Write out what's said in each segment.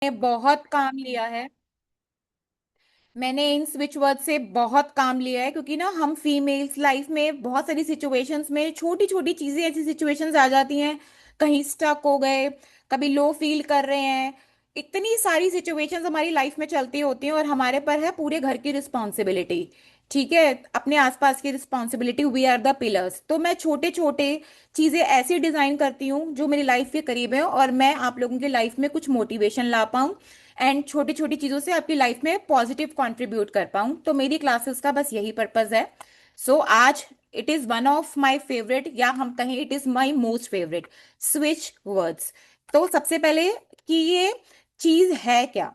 मैंने बहुत काम लिया है। मैंने इन स्विच वर्ड से बहुत काम लिया है, क्योंकि ना हम फीमेल्स लाइफ में बहुत सारी सिचुएशंस में छोटी छोटी चीजें, ऐसी सिचुएशंस आ जाती हैं। कहीं स्टक हो गए, कभी लो फील कर रहे हैं। इतनी सारी सिचुएशंस हमारी लाइफ में चलती होती हैं, और हमारे पर है पूरे घर की रिस्पॉन्सिबिलिटी। ठीक है, अपने आसपास की responsibility, we are the pillars. तो मैं छोटे छोटे चीजें ऐसी डिजाइन करती हूँ जो मेरी लाइफ के करीब है, और मैं आप लोगों की लाइफ में कुछ मोटिवेशन ला पाऊँ, एंड छोटी छोटी चीजों से आपकी लाइफ में पॉजिटिव कंट्रीब्यूट कर पाऊँ। तो मेरी क्लासेस का बस यही पर्पस है। सो आज it is one of my favourite, या हम कहें it is my most favourite switch words. तो सबसे पहले कि ये चीज है क्या,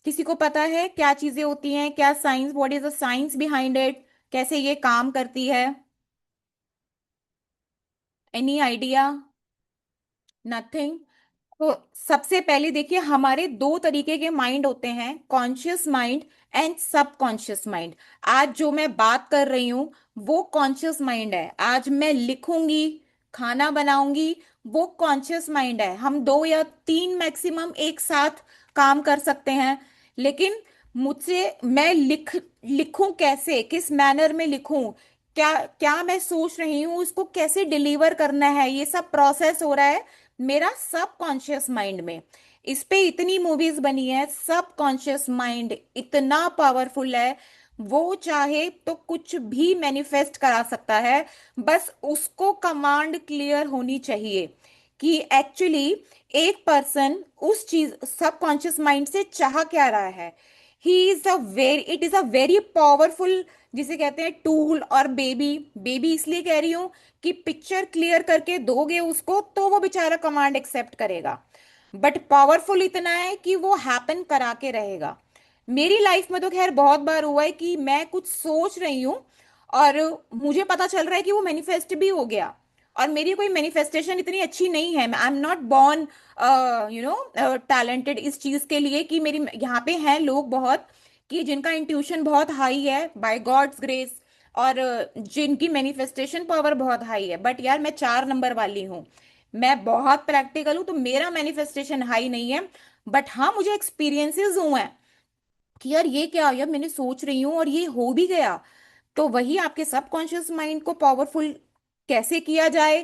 किसी को पता है क्या चीजें होती हैं, क्या science, what is the science behind it, कैसे ये काम करती है? Any idea? नथिंग। तो सबसे पहले देखिए, हमारे दो तरीके के माइंड होते हैं, conscious mind and subconscious mind. आज जो मैं बात कर रही हूँ वो कॉन्शियस माइंड है। आज मैं लिखूंगी, खाना बनाऊंगी, वो कॉन्शियस माइंड है। हम दो या तीन मैक्सिमम एक साथ काम कर सकते हैं। लेकिन मुझसे मैं लिखूं कैसे, किस मैनर में लिखूं, क्या क्या मैं सोच रही हूँ उसको कैसे डिलीवर करना है, ये सब प्रोसेस हो रहा है मेरा सब कॉन्शियस माइंड में। इस पे इतनी मूवीज बनी है। सब कॉन्शियस माइंड इतना पावरफुल है, वो चाहे तो कुछ भी मैनिफेस्ट करा सकता है। बस उसको कमांड क्लियर होनी चाहिए कि एक्चुअली एक पर्सन उस चीज सब कॉन्शियस माइंड से चाह क्या रहा है। He is a very, it is a very powerful, जिसे कहते हैं टूल। और बेबी, बेबी इसलिए कह रही हूं कि पिक्चर क्लियर करके दोगे उसको तो वो बेचारा कमांड एक्सेप्ट करेगा, बट पावरफुल इतना है कि वो हैपन करा के रहेगा। मेरी लाइफ में तो खैर बहुत बार हुआ है कि मैं कुछ सोच रही हूँ और मुझे पता चल रहा है कि वो मैनिफेस्ट भी हो गया। और मेरी कोई मैनिफेस्टेशन इतनी अच्छी नहीं है, I am not born talented इस चीज के लिए कि मेरी, यहाँ पे हैं लोग बहुत कि जिनका इंट्यूशन बहुत हाई है बाय गॉड्स ग्रेस, और जिनकी मैनिफेस्टेशन पावर बहुत हाई है। बट यार मैं 4 नंबर वाली हूँ, मैं बहुत प्रैक्टिकल हूँ, तो मेरा मैनिफेस्टेशन हाई नहीं है। बट हाँ, मुझे एक्सपीरियंसेस हुए हैं कि यार ये क्या, यार मैंने सोच रही हूँ और ये हो भी गया। तो वही आपके सबकॉन्शियस माइंड को पावरफुल कैसे किया जाए,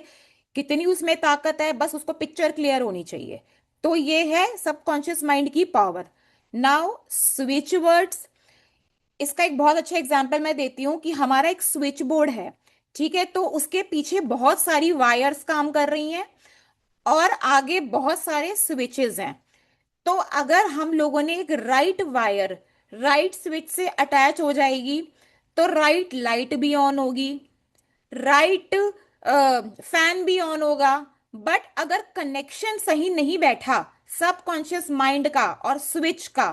कितनी उसमें ताकत है, बस उसको पिक्चर क्लियर होनी चाहिए। तो ये है सबकॉन्शियस माइंड की पावर। नाउ स्विच वर्ड्स, इसका एक बहुत अच्छा एग्जांपल मैं देती हूँ कि हमारा एक स्विच बोर्ड है। ठीक है, तो उसके पीछे बहुत सारी वायर्स काम कर रही हैं, और आगे बहुत सारे स्विचेस हैं। तो अगर हम लोगों ने एक राइट वायर राइट स्विच से अटैच हो जाएगी, तो राइट लाइट भी ऑन होगी, राइट फैन भी ऑन होगा। बट अगर कनेक्शन सही नहीं बैठा सबकॉन्शियस माइंड का और स्विच का,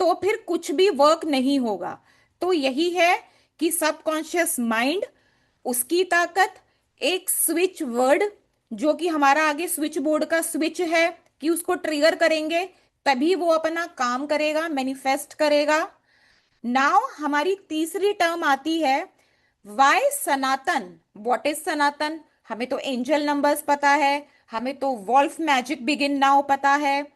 तो फिर कुछ भी वर्क नहीं होगा। तो यही है कि सबकॉन्शियस माइंड, उसकी ताकत, एक स्विच वर्ड जो कि हमारा आगे स्विच बोर्ड का स्विच है, कि उसको ट्रिगर करेंगे तभी वो अपना काम करेगा, मैनिफेस्ट करेगा। नाउ हमारी तीसरी टर्म आती है वाई सनातन। व्हाट इज सनातन? हमें तो एंजल नंबर्स पता है, हमें तो वॉल्फ मैजिक बिगिन नाउ पता है,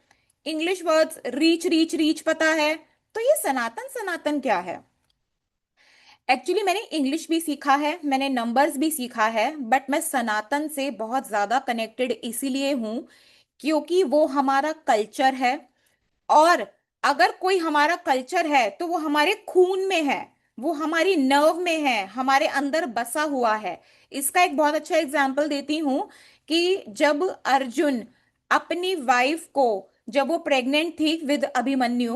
English words reach reach reach पता है। तो ये सनातन, सनातन क्या है? एक्चुअली मैंने इंग्लिश भी सीखा है, मैंने नंबर्स भी सीखा है, बट मैं सनातन से बहुत ज्यादा कनेक्टेड इसीलिए हूं क्योंकि वो हमारा कल्चर है। और अगर कोई हमारा कल्चर है तो वो हमारे खून में है, वो हमारी नर्व में है, हमारे अंदर बसा हुआ है। इसका एक बहुत अच्छा एग्जाम्पल देती हूँ कि जब अर्जुन अपनी वाइफ को, जब वो प्रेग्नेंट थी विद अभिमन्यु,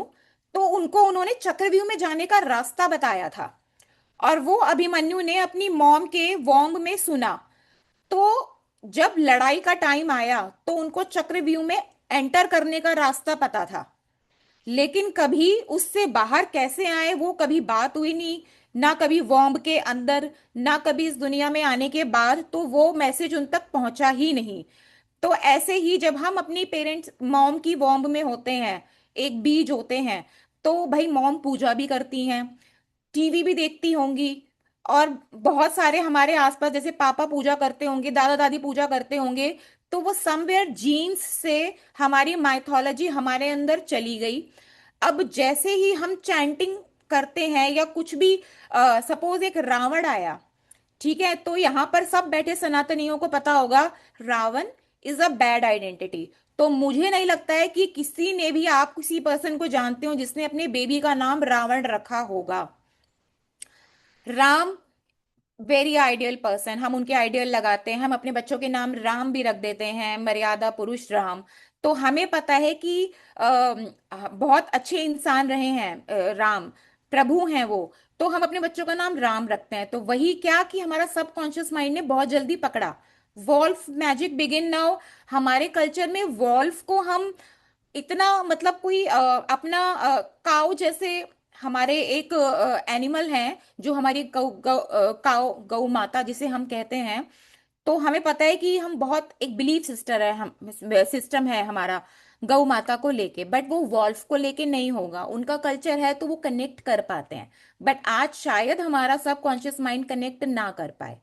तो उनको उन्होंने चक्रव्यूह में जाने का रास्ता बताया था, और वो अभिमन्यु ने अपनी मॉम के वॉम्ब में सुना। तो जब लड़ाई का टाइम आया तो उनको चक्रव्यूह में एंटर करने का रास्ता पता था, लेकिन कभी उससे बाहर कैसे आए वो कभी बात हुई नहीं, ना कभी वॉम्ब के अंदर, ना कभी इस दुनिया में आने के बाद, तो वो मैसेज उन तक पहुंचा ही नहीं। तो ऐसे ही जब हम अपनी पेरेंट्स मॉम की वॉम्ब में होते हैं, एक बीज होते हैं, तो भाई मॉम पूजा भी करती हैं, टीवी भी देखती होंगी, और बहुत सारे हमारे आसपास जैसे पापा पूजा करते होंगे, दादा दादी पूजा करते होंगे। तो वो समवेयर जीन्स से हमारी माइथोलॉजी हमारे अंदर चली गई। अब जैसे ही हम चैंटिंग करते हैं या कुछ भी, सपोज एक रावण आया, ठीक है, तो यहाँ पर सब बैठे सनातनियों को पता होगा Ravan is a bad identity. तो मुझे नहीं लगता है कि किसी ने भी, आप किसी पर्सन को जानते हो जिसने अपने बेबी का नाम रावण रखा होगा। राम, वेरी आइडियल पर्सन, हम उनके आइडियल लगाते हैं, हम अपने बच्चों के नाम राम भी रख देते हैं, मर्यादा पुरुष राम। तो हमें पता है कि बहुत अच्छे इंसान रहे हैं, राम प्रभु हैं वो। तो हम अपने बच्चों का नाम राम रखते हैं, तो वही क्या कि हमारा सबकॉन्शियस माइंड ने बहुत जल्दी पकड़ा। Wolf magic begin now. हमारे कल्चर में वॉल्फ को हम इतना, मतलब कोई अपना काऊ जैसे, हमारे एक एनिमल है जो हमारी गौ माता जिसे हम कहते हैं। तो हमें पता है कि हम बहुत एक बिलीफ सिस्टर है, हम सिस्टम है हमारा गौ माता को लेके, बट वो वॉल्फ को लेके नहीं होगा, उनका कल्चर है तो वो कनेक्ट कर पाते हैं। बट आज शायद हमारा सब कॉन्शियस माइंड कनेक्ट ना कर पाए।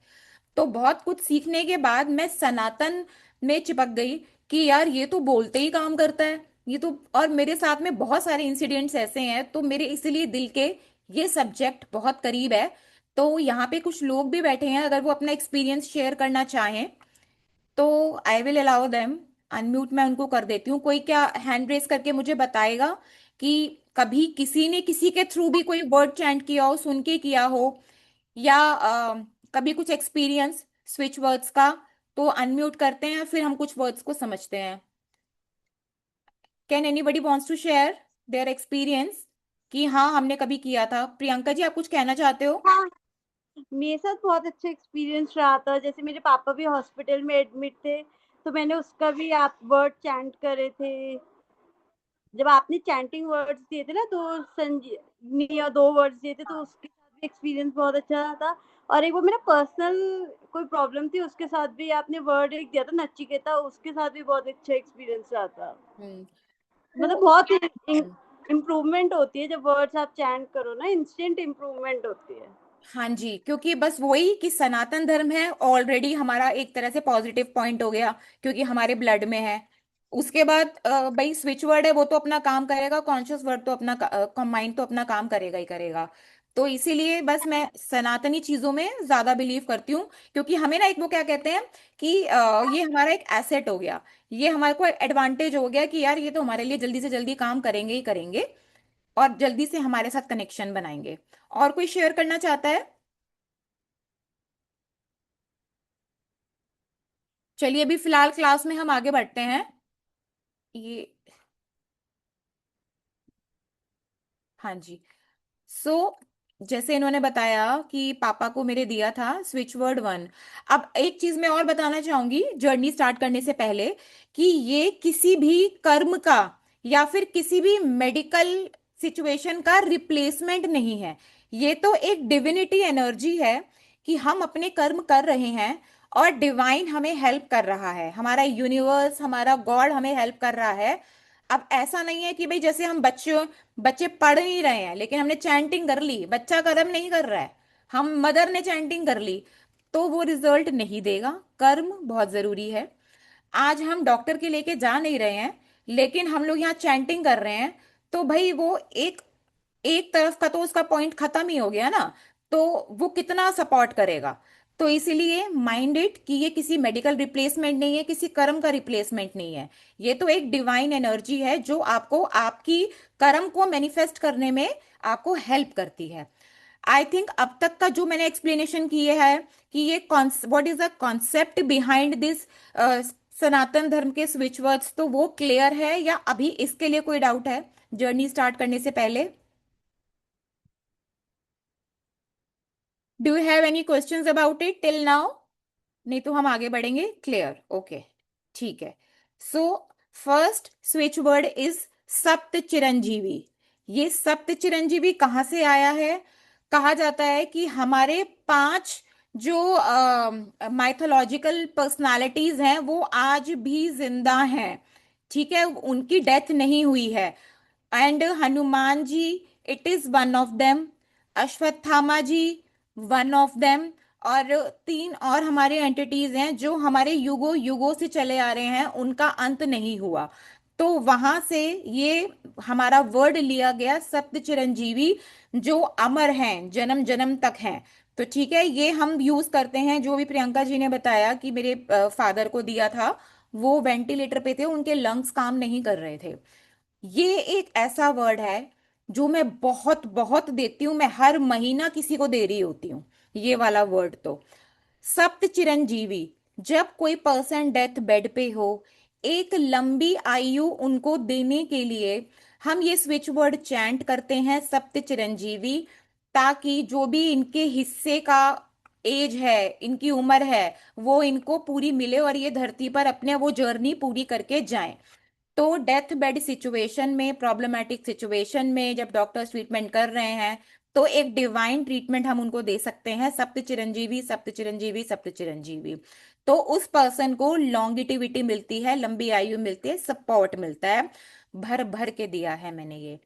तो बहुत कुछ सीखने के बाद मैं सनातन में चिपक गई कि यार ये तो बोलते ही काम करता है, ये तो। और मेरे साथ में बहुत सारे इंसिडेंट्स ऐसे हैं, तो मेरे इसलिए दिल के ये सब्जेक्ट बहुत करीब है। तो यहाँ पे कुछ लोग भी बैठे हैं, अगर वो अपना एक्सपीरियंस शेयर करना चाहें तो I will allow them. Unmute मैं उनको कर देती हूँ। कोई क्या हैंड रेस करके मुझे बताएगा कि कभी किसी ने किसी के थ्रू भी कोई वर्ड चैंट किया हो, सुन के किया हो, या कभी कुछ एक्सपीरियंस स्विच वर्ड्स का। तो अनम्यूट करते हैं, फिर हम कुछ वर्ड्स को समझते हैं। Can anybody wants to share their experience कि हाँ हमने कभी किया था? प्रियंका जी, आप कुछ कहना चाहते हो? हाँ, मेरे साथ बहुत अच्छा एक्सपीरियंस रहा था। जैसे मेरे पापा भी हॉस्पिटल में एडमिट थे, तो मैंने उसका भी आप वर्ड चैंट करे थे। जब आपने चैंटिंग वर्ड्स दिए थे ना, तो संजीवनी और 2 वर्ड्स दिए थे, तो उसके साथ भी एक्सपीरियंस बहुत अच्छा रहा था। और एक वो मेरा पर्सनल कोई प्रॉब्लम थी, उसके साथ भी आपने वर्ड एक दिया था नचिकेता, उसके साथ भी बहुत अच्छा एक्सपीरियंस रहा था। हम्म। मतलब तो बहुत इम्प्रूवमेंट होती है जब वर्ड्स आप चैंट करो ना, इंस्टेंट इम्प्रूवमेंट होती है। हाँ जी, क्योंकि बस वही कि सनातन धर्म है ऑलरेडी हमारा एक तरह से पॉजिटिव पॉइंट हो गया, क्योंकि हमारे ब्लड में है। उसके बाद भाई स्विच वर्ड है, वो तो अपना काम करेगा, कॉन्शियस वर्ड तो अपना माइंड तो अपना काम करेगा ही करेगा। तो इसीलिए बस मैं सनातनी चीजों में ज्यादा बिलीव करती हूँ, क्योंकि हमें ना एक वो क्या कहते हैं कि ये हमारा एक एसेट हो गया, ये हमारे को एडवांटेज हो गया कि यार ये तो हमारे लिए जल्दी से जल्दी काम करेंगे ही करेंगे, और जल्दी से हमारे साथ कनेक्शन बनाएंगे। और कोई शेयर करना चाहता है? चलिए अभी फिलहाल क्लास में हम आगे बढ़ते हैं। ये, हाँ जी। सो जैसे इन्होंने बताया कि पापा को मेरे दिया था स्विच वर्ड 1। अब एक चीज मैं और बताना चाहूंगी जर्नी स्टार्ट करने से पहले, कि ये किसी भी कर्म का या फिर किसी भी मेडिकल सिचुएशन का रिप्लेसमेंट नहीं है। ये तो एक डिविनिटी एनर्जी है कि हम अपने कर्म कर रहे हैं और डिवाइन हमें हेल्प कर रहा है, हमारा यूनिवर्स, हमारा गॉड हमें हेल्प कर रहा है। अब ऐसा नहीं है कि भाई जैसे हम बच्चों, बच्चे पढ़ नहीं रहे हैं लेकिन हमने चैंटिंग कर ली, बच्चा कर्म नहीं कर रहा है, हम मदर ने चैंटिंग कर ली, तो वो रिजल्ट नहीं देगा। कर्म बहुत जरूरी है। आज हम डॉक्टर के लेके जा नहीं रहे हैं, लेकिन हम लोग यहाँ चैंटिंग कर रहे हैं, तो भाई वो एक एक तरफ का तो उसका पॉइंट खत्म ही हो गया ना। तो वो कितना सपोर्ट करेगा? तो इसीलिए माइंडेड कि ये किसी मेडिकल रिप्लेसमेंट नहीं है, किसी कर्म का रिप्लेसमेंट नहीं है। ये तो एक डिवाइन एनर्जी है जो आपको आपकी कर्म को मैनिफेस्ट करने में आपको हेल्प करती है। आई थिंक अब तक का जो मैंने एक्सप्लेनेशन किए है कि ये what is the concept behind this Sanatan Dharma के स्विच वर्ड्स, तो वो क्लियर है या अभी इसके लिए कोई डाउट है जर्नी स्टार्ट करने से पहले? Do you have any questions about it till now? नहीं तो हम आगे बढ़ेंगे। क्लियर, ओके, ठीक है। So first switch word is सप्त चिरंजीवी। ये सप्त चिरंजीवी कहाँ से आया है? कहा जाता है कि हमारे 5 जो माइथोलॉजिकल पर्सनालिटीज हैं वो आज भी जिंदा हैं, ठीक है, उनकी डेथ नहीं हुई है। And Hanuman ji, it is one of them. Ashwatthama ji, one of them. और तीन और हमारे एंटिटीज हैं जो हमारे युगों युगों से चले आ रहे हैं, उनका अंत नहीं हुआ। तो वहां से ये हमारा वर्ड लिया गया, सप्त चिरंजीवी, जो अमर हैं, जन्म जन्म तक हैं। तो ठीक है, ये हम यूज करते हैं। जो भी प्रियंका जी ने बताया कि मेरे फादर को दिया था, वो वेंटिलेटर पे थे, उनके लंग्स काम नहीं कर रहे थे। ये एक ऐसा वर्ड है जो मैं बहुत बहुत देती हूँ, मैं हर महीना किसी को दे रही होती हूँ ये वाला वर्ड। तो सप्त चिरंजीवी, जब कोई पर्सन डेथ बेड पे हो, एक लंबी आयु उनको देने के लिए हम ये स्विच वर्ड चैंट करते हैं, सप्त चिरंजीवी, ताकि जो भी इनके हिस्से का एज है, इनकी उम्र है, वो इनको पूरी मिले और ये धरती पर अपने वो जर्नी पूरी करके जाएं। तो डेथ बेड सिचुएशन में, प्रॉब्लमेटिक सिचुएशन में जब डॉक्टर्स ट्रीटमेंट कर रहे हैं, तो एक डिवाइन ट्रीटमेंट हम उनको दे सकते हैं, सप्त चिरंजीवी सप्त चिरंजीवी सप्त चिरंजीवी। तो उस पर्सन को लॉन्गिटिविटी मिलती है, लंबी आयु मिलती है, सपोर्ट मिलता है। भर भर के दिया है मैंने ये।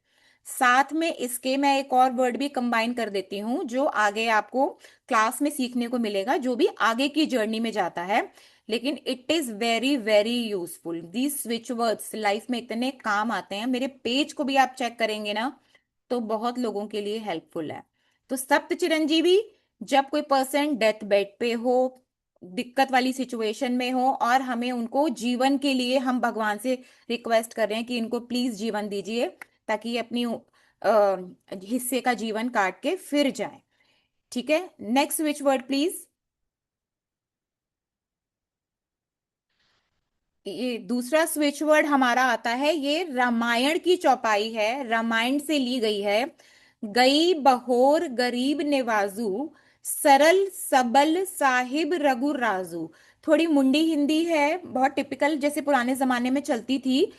साथ में इसके मैं एक और वर्ड भी कंबाइन कर देती हूँ, जो आगे आपको क्लास में सीखने को मिलेगा, जो भी आगे की जर्नी में जाता है। लेकिन it is very very useful, these switch words life में इतने काम आते हैं। मेरे पेज को भी आप चेक करेंगे ना, तो बहुत लोगों के लिए हेल्पफुल है। तो सप्त चिरंजीवी, जब कोई पर्सन डेथ बेड पे हो, दिक्कत वाली सिचुएशन में हो, और हमें उनको जीवन के लिए हम भगवान से रिक्वेस्ट कर रहे हैं कि इनको प्लीज जीवन दीजिए, ताकि ये अपनी हिस्से का जीवन काट के फिर जाए। ठीक है, नेक्स्ट स्विच वर्ड प्लीज। ये दूसरा स्विच वर्ड हमारा आता है, ये रामायण की चौपाई है, रामायण से ली गई है। गई बहोर गरीब नेवाजू, सरल सबल साहिब रघु राजू। थोड़ी मुंडी हिंदी है, बहुत टिपिकल जैसे पुराने जमाने में चलती थी।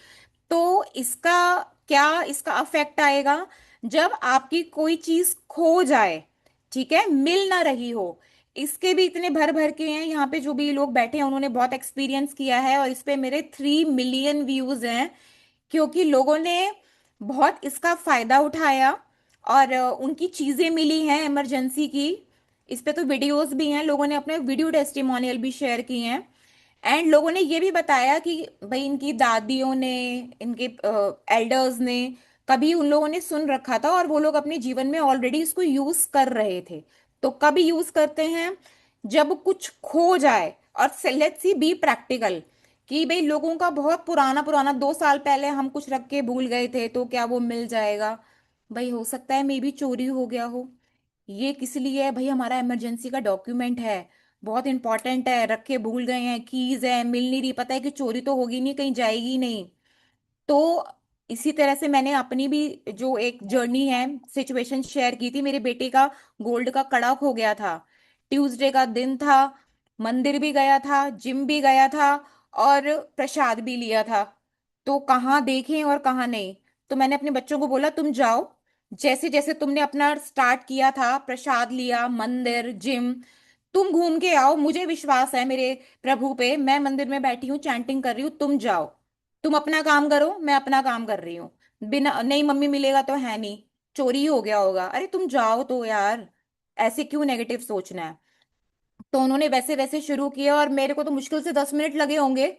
तो इसका क्या, इसका अफेक्ट आएगा जब आपकी कोई चीज खो जाए, ठीक है, मिल ना रही हो। इसके भी इतने भर भर के हैं, यहाँ पे जो भी लोग बैठे हैं उन्होंने बहुत एक्सपीरियंस किया है, और इस पे मेरे 3 मिलियन व्यूज हैं, क्योंकि लोगों ने बहुत इसका फायदा उठाया, और उनकी चीजें मिली हैं इमरजेंसी की। इस पे तो वीडियोस भी हैं, लोगों ने अपने वीडियो टेस्टिमोनियल भी शेयर किए हैं। एंड लोगों ने ये भी बताया कि भाई इनकी दादियों ने, इनके एल्डर्स ने, कभी उन लोगों ने सुन रखा था, और वो लोग अपने जीवन में ऑलरेडी इसको यूज कर रहे थे। तो कभी यूज करते हैं जब कुछ खो जाए। और लेट्स सी बी प्रैक्टिकल, कि भाई लोगों का बहुत पुराना पुराना 2 साल पहले हम कुछ रख के भूल गए थे, तो क्या वो मिल जाएगा? भाई हो सकता है मे बी चोरी हो गया हो। ये किस लिए है भाई? हमारा इमरजेंसी का डॉक्यूमेंट है, बहुत इंपॉर्टेंट है, रख के भूल गए हैं, कीज है, मिल नहीं रही, पता है कि चोरी तो होगी नहीं, कहीं जाएगी नहीं। तो इसी तरह से मैंने अपनी भी जो एक जर्नी है, सिचुएशन शेयर की थी। मेरे बेटे का गोल्ड का कड़ा खो गया था, ट्यूसडे का दिन था, मंदिर भी गया था, जिम भी गया था, और प्रसाद भी लिया था। तो कहाँ देखें और कहाँ नहीं। तो मैंने अपने बच्चों को बोला तुम जाओ, जैसे जैसे तुमने अपना स्टार्ट किया था, प्रसाद लिया, मंदिर, जिम, तुम घूम के आओ। मुझे विश्वास है मेरे प्रभु पे, मैं मंदिर में बैठी हूँ, चैंटिंग कर रही हूँ, तुम जाओ, तुम अपना काम करो, मैं अपना काम कर रही हूँ। बिना, नहीं मम्मी मिलेगा तो है नहीं, चोरी हो गया होगा, अरे तुम जाओ तो यार, ऐसे क्यों नेगेटिव सोचना है? तो उन्होंने वैसे वैसे शुरू किया, और मेरे को तो मुश्किल से 10 मिनट लगे होंगे।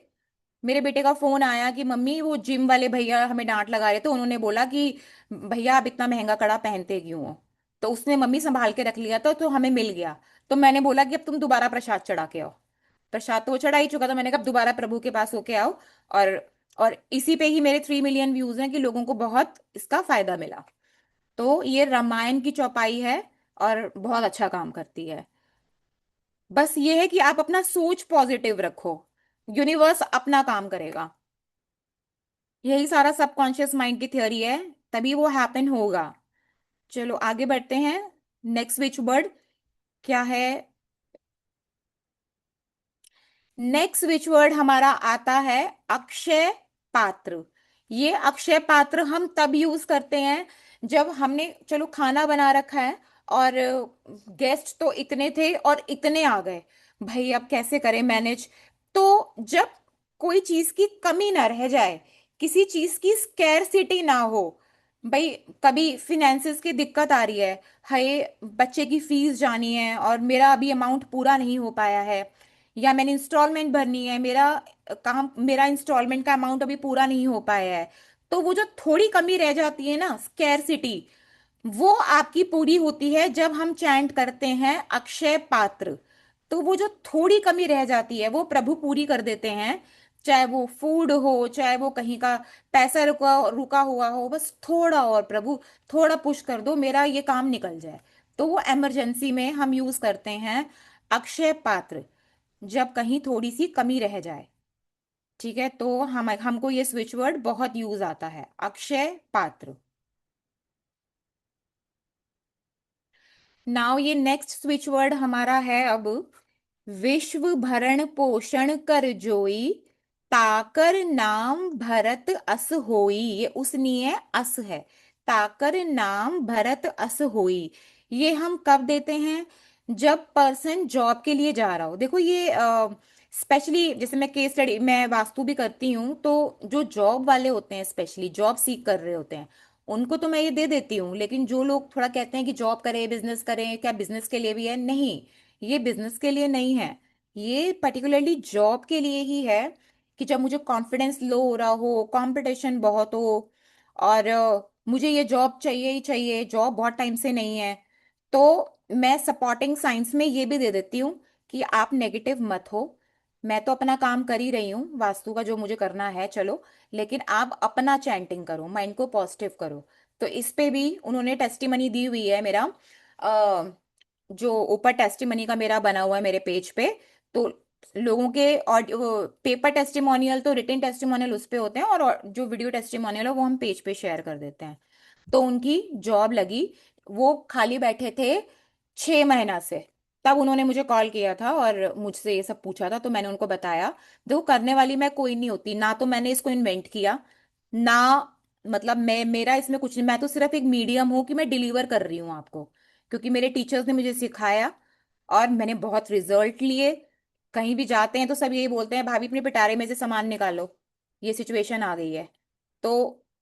मेरे बेटे का फोन आया कि मम्मी वो जिम वाले भैया हमें डांट लगा रहे थे, उन्होंने बोला कि भैया आप इतना महंगा कड़ा पहनते क्यों हो? तो उसने मम्मी संभाल के रख लिया था, तो हमें मिल गया। तो मैंने बोला कि अब तुम दोबारा प्रसाद चढ़ा के आओ। प्रसाद तो वो चढ़ा ही चुका था, मैंने कहा अब दोबारा प्रभु के पास होके आओ। और और इसी पे ही मेरे 3 मिलियन व्यूज हैं, कि लोगों को बहुत इसका फायदा मिला। तो ये रामायण की चौपाई है, और बहुत अच्छा काम करती है। बस ये है कि आप अपना सोच पॉजिटिव रखो, यूनिवर्स अपना काम करेगा। यही सारा सबकॉन्शियस माइंड की थ्योरी है, तभी वो हैपन होगा। चलो आगे बढ़ते हैं। नेक्स्ट विच वर्ड क्या है? नेक्स्ट विच वर्ड हमारा आता है अक्षय पात्र। ये अक्षय पात्र हम तब यूज करते हैं जब हमने, चलो खाना बना रखा है, और गेस्ट तो इतने थे और इतने आ गए, भाई अब कैसे करें मैनेज। तो जब कोई चीज की कमी ना रह जाए, किसी चीज की स्कैरसिटी ना हो, भाई कभी फिनेंसिस की दिक्कत आ रही है, हाय बच्चे की फीस जानी है और मेरा अभी अमाउंट पूरा नहीं हो पाया है, या मैंने इंस्टॉलमेंट भरनी है, मेरा इंस्टॉलमेंट का अमाउंट अभी पूरा नहीं हो पाया है, तो वो जो थोड़ी कमी रह जाती है ना, स्कैरसिटी, वो आपकी पूरी होती है जब हम चैंट करते हैं अक्षय पात्र। तो वो जो थोड़ी कमी रह जाती है वो प्रभु पूरी कर देते हैं। चाहे वो फूड हो, चाहे वो कहीं का पैसा रुका रुका हुआ हो, बस थोड़ा और प्रभु, थोड़ा पुश कर दो, मेरा ये काम निकल जाए। तो वो इमरजेंसी में हम यूज करते हैं अक्षय पात्र, जब कहीं थोड़ी सी कमी रह जाए। ठीक है, तो हम हमको ये स्विच वर्ड बहुत यूज आता है, अक्षय पात्र। नाउ ये नेक्स्ट स्विच वर्ड हमारा है अब, विश्व भरण पोषण कर जोई, ताकर नाम भरत अस होई। ये उस नहीं है, अस है। ताकर नाम भरत अस होई, ये हम कब देते हैं? जब पर्सन जॉब के लिए जा रहा हो। देखो ये स्पेशली, जैसे मैं केस स्टडी, मैं वास्तु भी करती हूँ, तो जो जॉब वाले होते हैं, स्पेशली जॉब सीख कर रहे होते हैं, उनको तो मैं ये दे देती हूँ। लेकिन जो लोग थोड़ा कहते हैं कि जॉब करें, बिजनेस करें, क्या बिजनेस के लिए भी है? नहीं, ये बिजनेस के लिए नहीं है, ये पर्टिकुलरली जॉब के लिए ही है। कि जब मुझे कॉन्फिडेंस लो हो रहा हो, कंपटीशन बहुत हो, और मुझे ये जॉब चाहिए ही चाहिए, जॉब बहुत टाइम से नहीं है, तो मैं सपोर्टिंग साइंस में ये भी दे देती हूँ कि आप नेगेटिव मत हो, मैं तो अपना काम कर ही रही हूँ वास्तु का जो मुझे करना है, चलो, लेकिन आप अपना चैंटिंग करो, माइंड को पॉजिटिव करो। तो इस पे भी उन्होंने टेस्टिमनी दी हुई है, मेरा जो ऊपर टेस्टिमनी का मेरा बना हुआ है मेरे पेज पे। तो लोगों के ऑडियो, पेपर टेस्टिमोनियल तो रिटन टेस्टिमोनियल उस पे होते हैं, और जो वीडियो टेस्टिमोनियल है वो हम पेज पे शेयर कर देते हैं। तो उनकी जॉब लगी, वो खाली बैठे थे 6 महीना से, तब उन्होंने मुझे कॉल किया था और मुझसे ये सब पूछा था। तो मैंने उनको बताया, देखो करने वाली मैं कोई नहीं होती ना, तो मैंने इसको इन्वेंट किया ना, मतलब मैं, मेरा इसमें कुछ नहीं, मैं तो सिर्फ एक मीडियम हूँ कि मैं डिलीवर कर रही हूँ आपको, क्योंकि मेरे टीचर्स ने मुझे सिखाया और मैंने बहुत रिजल्ट लिए। कहीं भी जाते हैं तो सब यही बोलते हैं, भाभी अपने पिटारे में से सामान निकालो, ये सिचुएशन आ गई है। तो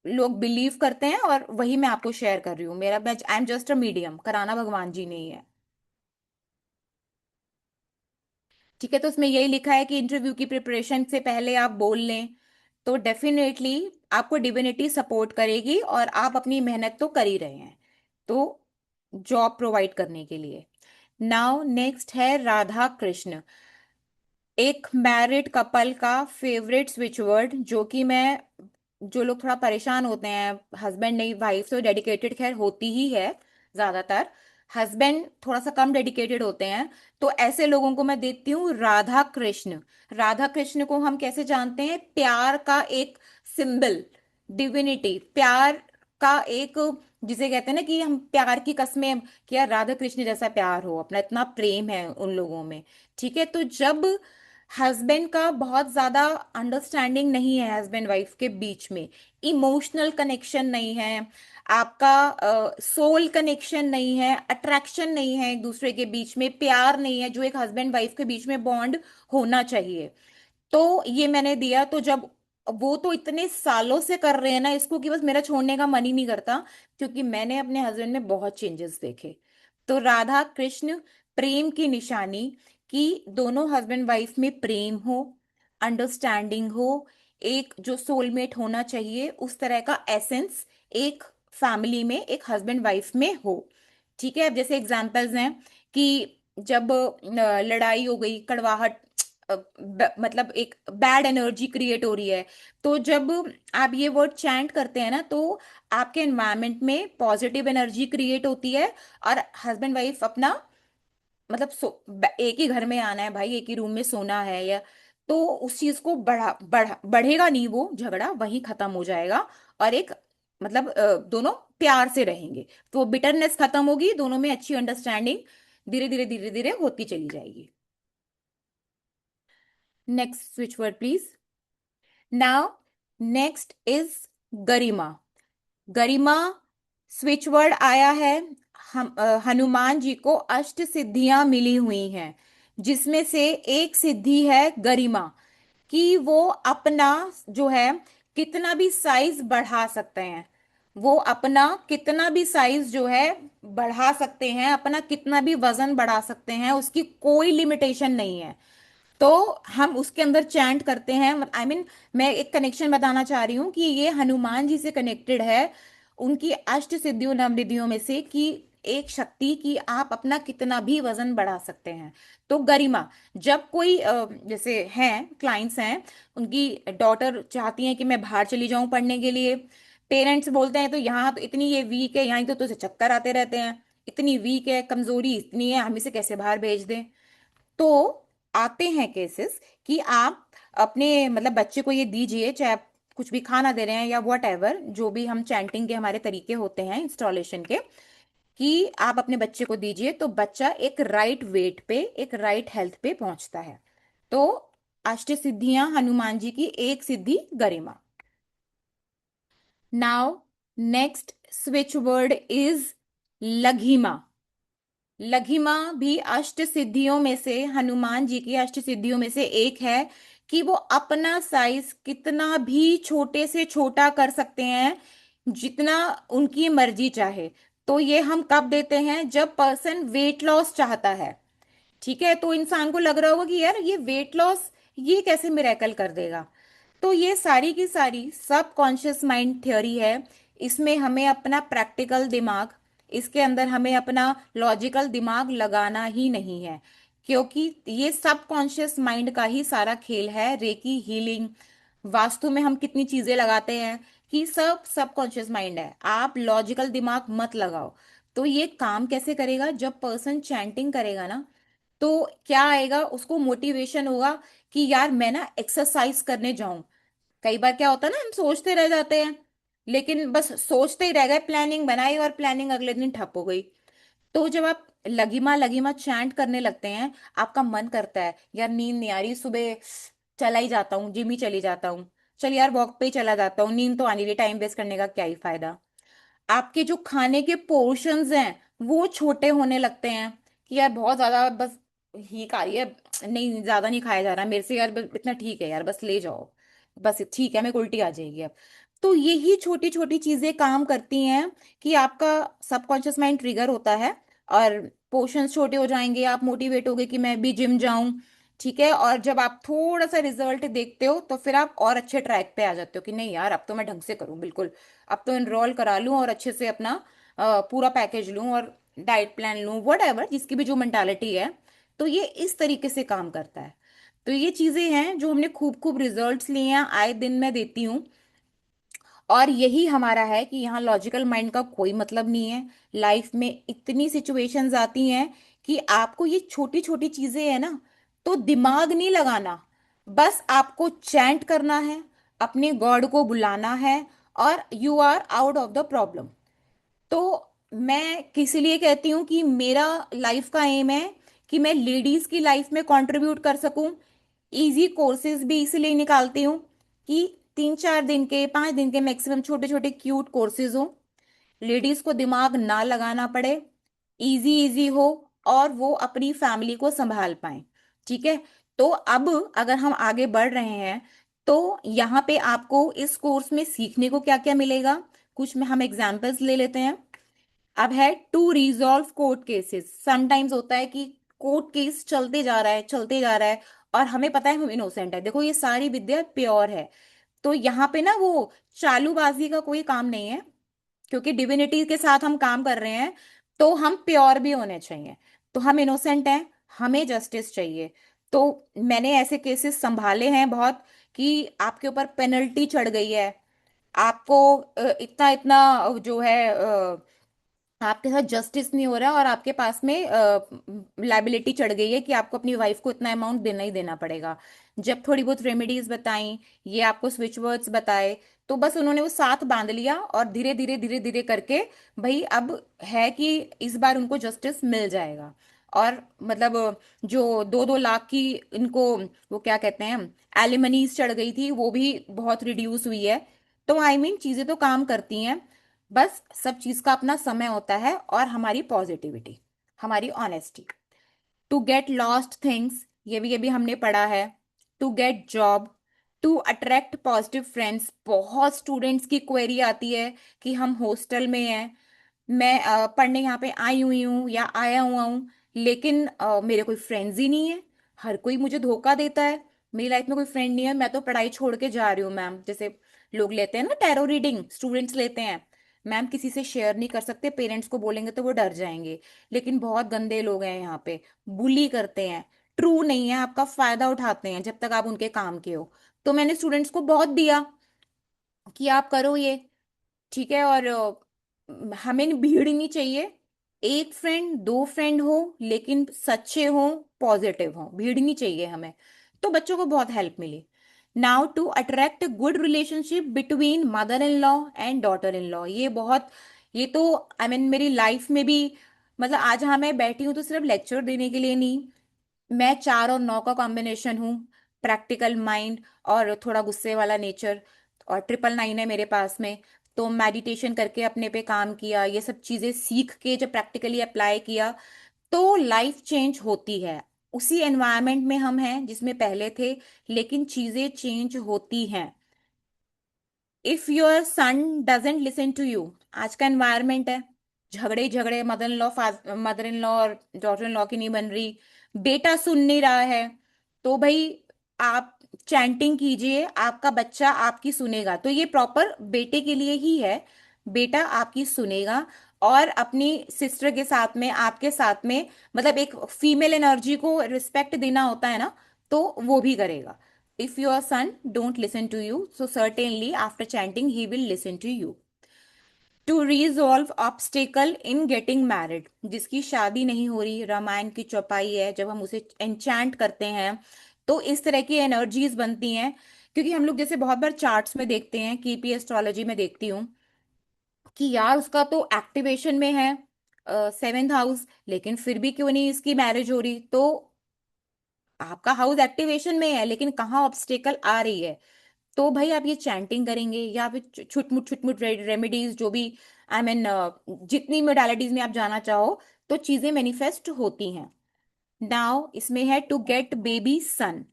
लोग बिलीव करते हैं, और वही मैं आपको शेयर कर रही हूँ। मेरा batch, I am just a medium, कराना भगवान जी ने ही है। ठीक है, तो उसमें यही लिखा है कि इंटरव्यू की प्रिपरेशन से पहले आप बोल लें, तो डेफिनेटली आपको डिविनिटी सपोर्ट करेगी, और आप अपनी मेहनत तो कर ही रहे हैं, तो जॉब प्रोवाइड करने के लिए। नाउ नेक्स्ट है राधा कृष्ण, एक मैरिड कपल का फेवरेट स्विच वर्ड, जो कि मैं, जो लोग थोड़ा परेशान होते हैं, हस्बैंड नहीं, वाइफ तो डेडिकेटेड खैर होती ही है ज्यादातर, हस्बैंड थोड़ा सा कम डेडिकेटेड होते हैं, तो ऐसे लोगों को मैं देती हूँ राधा कृष्ण। राधा कृष्ण को हम कैसे जानते हैं? प्यार का एक सिंबल, डिविनिटी, प्यार का एक, जिसे कहते हैं ना कि हम प्यार की कस्में, कि यार राधा कृष्ण जैसा प्यार हो, अपना इतना प्रेम है उन लोगों में। ठीक है, तो जब हस्बैंड का बहुत ज्यादा अंडरस्टैंडिंग नहीं है, हस्बैंड वाइफ के बीच में इमोशनल कनेक्शन नहीं है, आपका सोल कनेक्शन नहीं है, अट्रैक्शन नहीं है एक दूसरे के बीच में, प्यार नहीं है जो एक हस्बैंड वाइफ के बीच में बॉन्ड होना चाहिए, तो ये मैंने दिया। तो जब वो तो इतने सालों से कर रहे हैं ना इसको, कि बस मेरा छोड़ने का मन ही नहीं करता, क्योंकि मैंने अपने हस्बैंड में बहुत चेंजेस देखे। तो राधा कृष्ण, प्रेम की निशानी, कि दोनों हस्बैंड वाइफ में प्रेम हो, अंडरस्टैंडिंग हो, एक जो सोलमेट होना चाहिए उस तरह का एसेंस एक फैमिली में, एक हस्बैंड वाइफ में हो। ठीक है, अब जैसे एग्जांपल्स हैं कि जब लड़ाई हो गई, कड़वाहट, मतलब एक बैड एनर्जी क्रिएट हो रही है, तो जब आप ये वर्ड चैंट करते हैं ना, तो आपके एनवायरनमेंट में पॉजिटिव एनर्जी क्रिएट होती है, और हस्बैंड वाइफ अपना, मतलब एक ही घर में आना है भाई, एक ही रूम में सोना है, या तो उस चीज को बढ़ेगा नहीं, वो झगड़ा वहीं खत्म हो जाएगा, और एक, मतलब दोनों प्यार से रहेंगे, तो बिटरनेस खत्म होगी, दोनों में अच्छी अंडरस्टैंडिंग धीरे धीरे धीरे धीरे होती चली जाएगी। Next switch word please. Now next is Garima. Garima switch word आया है, हम हनुमान जी को अष्ट सिद्धियां मिली हुई हैं, जिसमें से एक सिद्धि है गरिमा, कि वो अपना जो है कितना भी साइज बढ़ा सकते हैं, वो अपना कितना भी साइज जो है बढ़ा सकते हैं, अपना कितना भी वजन बढ़ा सकते हैं, उसकी कोई लिमिटेशन नहीं है। तो हम उसके अंदर चैंट करते हैं। आई मीन मैं एक कनेक्शन बताना चाह रही हूँ कि ये हनुमान जी से कनेक्टेड है, उनकी अष्ट सिद्धियों नवनिधियों में से कि एक शक्ति कि आप अपना कितना भी वजन बढ़ा सकते हैं। तो गरिमा, जब कोई जैसे हैं क्लाइंट्स हैं, उनकी डॉटर चाहती हैं कि मैं बाहर चली जाऊं पढ़ने के लिए, पेरेंट्स बोलते हैं तो यहाँ तो इतनी ये वीक है, यहाँ तो तुझे चक्कर आते रहते हैं, इतनी वीक है, कमजोरी इतनी है, हम इसे कैसे बाहर भेज दें। तो आते हैं केसेस कि आप अपने मतलब बच्चे को ये दीजिए, चाहे आप कुछ भी खाना दे रहे हैं या वट एवर, जो भी हम चैंटिंग के हमारे तरीके होते हैं इंस्टॉलेशन के, कि आप अपने बच्चे को दीजिए तो बच्चा एक राइट वेट पे, एक राइट हेल्थ पे पहुंचता है। तो अष्ट सिद्धियां हनुमान जी की, एक सिद्धि गरिमा। Now next switch word is लघिमा। लघिमा भी अष्ट सिद्धियों में से, हनुमान जी की अष्ट सिद्धियों में से एक है कि वो अपना साइज कितना भी छोटे से छोटा कर सकते हैं, जितना उनकी मर्जी चाहे। तो ये हम कब देते हैं? जब पर्सन वेट लॉस चाहता है। ठीक है, तो इंसान को लग रहा होगा कि यार ये वेट लॉस ये कैसे मिरेकल कर देगा। तो ये सारी की सारी सब कॉन्शियस माइंड थ्योरी है। इसमें हमें अपना प्रैक्टिकल दिमाग, इसके अंदर हमें अपना लॉजिकल दिमाग लगाना ही नहीं है, क्योंकि ये सब कॉन्शियस माइंड का ही सारा खेल है। रेकी हीलिंग, वास्तु में हम कितनी चीजें लगाते हैं कि सब सब कॉन्शियस माइंड है, आप लॉजिकल दिमाग मत लगाओ। तो ये काम कैसे करेगा? जब पर्सन चैंटिंग करेगा ना, तो क्या आएगा उसको? मोटिवेशन होगा कि यार मैं ना एक्सरसाइज करने जाऊं। कई बार क्या होता है ना, हम सोचते रह जाते हैं, लेकिन बस सोचते ही रह गए, प्लानिंग बनाई और प्लानिंग अगले दिन ठप हो गई। तो जब आप लगिमा लगिमा चैंट करने लगते हैं, आपका मन करता है यार नींद नहीं आ रही, सुबह चला ही जाता हूँ, जिम ही चली जाता हूँ, चल यार वॉक पे ही चला जाता हूँ, नींद तो आनी रही, टाइम वेस्ट करने का क्या ही फायदा। आपके जो खाने के पोर्शंस हैं वो छोटे होने लगते हैं कि यार बहुत ज्यादा बस ही खा रही है, नहीं ज्यादा नहीं खाया जा रहा मेरे से यार, बस इतना ठीक है यार, बस ले जाओ, बस ठीक है, मेरे को उल्टी आ जाएगी अब। तो यही छोटी छोटी चीजें काम करती हैं कि आपका सबकॉन्शियस माइंड ट्रिगर होता है और पोर्शंस छोटे हो जाएंगे, आप मोटिवेट होगे कि मैं भी जिम जाऊं। ठीक है, और जब आप थोड़ा सा रिजल्ट देखते हो तो फिर आप और अच्छे ट्रैक पे आ जाते हो कि नहीं यार अब तो मैं ढंग से करूं, बिल्कुल अब तो एनरोल करा लूं और अच्छे से अपना पूरा पैकेज लूं और डाइट प्लान लूं, वट एवर जिसकी भी जो मेंटालिटी है। तो ये इस तरीके से काम करता है। तो ये चीजें हैं जो हमने खूब खूब रिजल्ट्स लिए हैं, आए दिन मैं देती हूँ। और यही हमारा है कि यहाँ लॉजिकल माइंड का कोई मतलब नहीं है। लाइफ में इतनी सिचुएशंस आती हैं कि आपको ये छोटी छोटी चीजें है ना, तो दिमाग नहीं लगाना, बस आपको चैंट करना है, अपने गॉड को बुलाना है, और you are out of the problem. तो मैं किसी लिए कहती हूँ कि मेरा लाइफ का एम है कि मैं लेडीज की लाइफ में कंट्रीब्यूट कर सकूं। इजी कोर्सेज भी इसलिए निकालती हूँ कि 3-4 दिन के, 5 दिन के मैक्सिमम छोटे छोटे क्यूट कोर्सेज हो, लेडीज को दिमाग ना लगाना पड़े, इजी इजी हो, और वो अपनी फैमिली को संभाल पाए। ठीक है, तो अब अगर हम आगे बढ़ रहे हैं तो यहाँ पे आपको इस कोर्स में सीखने को क्या क्या मिलेगा, कुछ में हम एग्जाम्पल्स ले लेते हैं। अब है to resolve court cases. Sometimes होता है कि कोर्ट केस चलते जा रहा है, चलते जा रहा है, और हमें पता है हम इनोसेंट है, देखो ये सारी विद्या प्योर है। तो यहाँ पे ना वो चालूबाजी का कोई काम नहीं है, क्योंकि डिविनिटी के साथ हम काम कर रहे हैं, तो हम प्योर भी होने चाहिए। तो हम इनोसेंट हैं, हमें जस्टिस चाहिए। तो मैंने ऐसे केसेस संभाले हैं बहुत कि आपके ऊपर पेनल्टी चढ़ गई है, आपको इतना इतना जो है आपके साथ जस्टिस नहीं हो रहा, और आपके पास में लाइबिलिटी चढ़ गई है कि आपको अपनी वाइफ को इतना अमाउंट देना ही देना पड़ेगा। जब थोड़ी बहुत रेमेडीज बताई, ये आपको स्विच वर्ड्स बताए, तो बस उन्होंने वो साथ बांध लिया और धीरे धीरे धीरे धीरे करके भाई अब है कि इस बार उनको जस्टिस मिल जाएगा। और मतलब जो 2-2 लाख की इनको वो क्या कहते हैं एलिमनीज चढ़ गई थी, वो भी बहुत रिड्यूस हुई है। तो आई मीन चीजें तो काम करती हैं, बस सब चीज का अपना समय होता है, और हमारी पॉजिटिविटी, हमारी honesty. To get lost things, ये भी हमने पढ़ा है। To get job, to attract positive friends, बहुत स्टूडेंट्स की क्वेरी आती है कि हम हॉस्टल में हैं, मैं पढ़ने यहाँ पे आई हुई हूँ या आया हुआ हूँ, लेकिन मेरे कोई फ्रेंड्स ही नहीं है, हर कोई मुझे धोखा देता है, मेरी लाइफ में कोई फ्रेंड नहीं है, मैं तो पढ़ाई छोड़ के जा रही हूँ मैम। जैसे लोग लेते हैं ना टैरो रीडिंग, स्टूडेंट्स लेते हैं, मैम किसी से शेयर नहीं कर सकते, पेरेंट्स को बोलेंगे तो वो डर जाएंगे, लेकिन बहुत गंदे लोग हैं यहाँ पे, बुली करते हैं, ट्रू नहीं है, आपका फायदा उठाते हैं जब तक आप उनके काम के हो। तो मैंने स्टूडेंट्स को बहुत दिया कि आप करो ये, ठीक है। और हमें भीड़ नहीं चाहिए, एक फ्रेंड दो फ्रेंड हो, लेकिन सच्चे हो, पॉजिटिव हो, भीड़ नहीं चाहिए हमें। तो बच्चों को बहुत हेल्प मिली। Now to attract good relationship between mother in law and daughter in law, ये बहुत, ये तो मेरी लाइफ में भी, मतलब आज हाँ मैं बैठी हूँ तो सिर्फ लेक्चर देने के लिए नहीं, मैं 4 और 9 का कॉम्बिनेशन हूँ, प्रैक्टिकल माइंड और थोड़ा गुस्से वाला नेचर, और 999 है मेरे पास में। तो मेडिटेशन करके अपने पे काम किया, ये सब चीजें सीख के जब प्रैक्टिकली अप्लाई किया, तो लाइफ चेंज होती है। उसी एनवायरनमेंट में हम हैं जिसमें पहले थे, लेकिन चीजें चेंज होती हैं। If your son doesn't listen to you, आज का एनवायरनमेंट है, झगड़े ही झगड़े, मदर इन लॉ और डॉटर इन लॉ की नहीं बन रही, बेटा सुन नहीं रहा है, तो भाई आप चैंटिंग कीजिए, आपका बच्चा आपकी सुनेगा। तो ये प्रॉपर बेटे के लिए ही है, बेटा आपकी सुनेगा, और अपनी सिस्टर के साथ में, आपके साथ में, मतलब एक फीमेल एनर्जी को रिस्पेक्ट देना होता है ना, तो वो भी करेगा। If your son don't listen to you, so certainly after chanting he will listen to you. To resolve obstacle in getting married, जिसकी शादी नहीं हो रही, रामायण की चौपाई है, जब हम उसे एन्चैंट करते हैं तो इस तरह की एनर्जीज बनती हैं। क्योंकि हम लोग जैसे बहुत बार चार्ट्स में देखते हैं, कीपी एस्ट्रोलॉजी में देखती हूँ कि यार उसका तो एक्टिवेशन में है 7th हाउस, लेकिन फिर भी क्यों नहीं इसकी मैरिज हो रही। तो आपका हाउस एक्टिवेशन में है, लेकिन कहाँ ऑब्स्टेकल आ रही है। तो भाई आप ये चैंटिंग करेंगे या फिर छुटमुट रेमेडीज जो भी, जितनी मोडालिटीज में आप जाना चाहो, तो चीजें मैनिफेस्ट होती हैं। नाउ इसमें है टू गेट बेबी सन,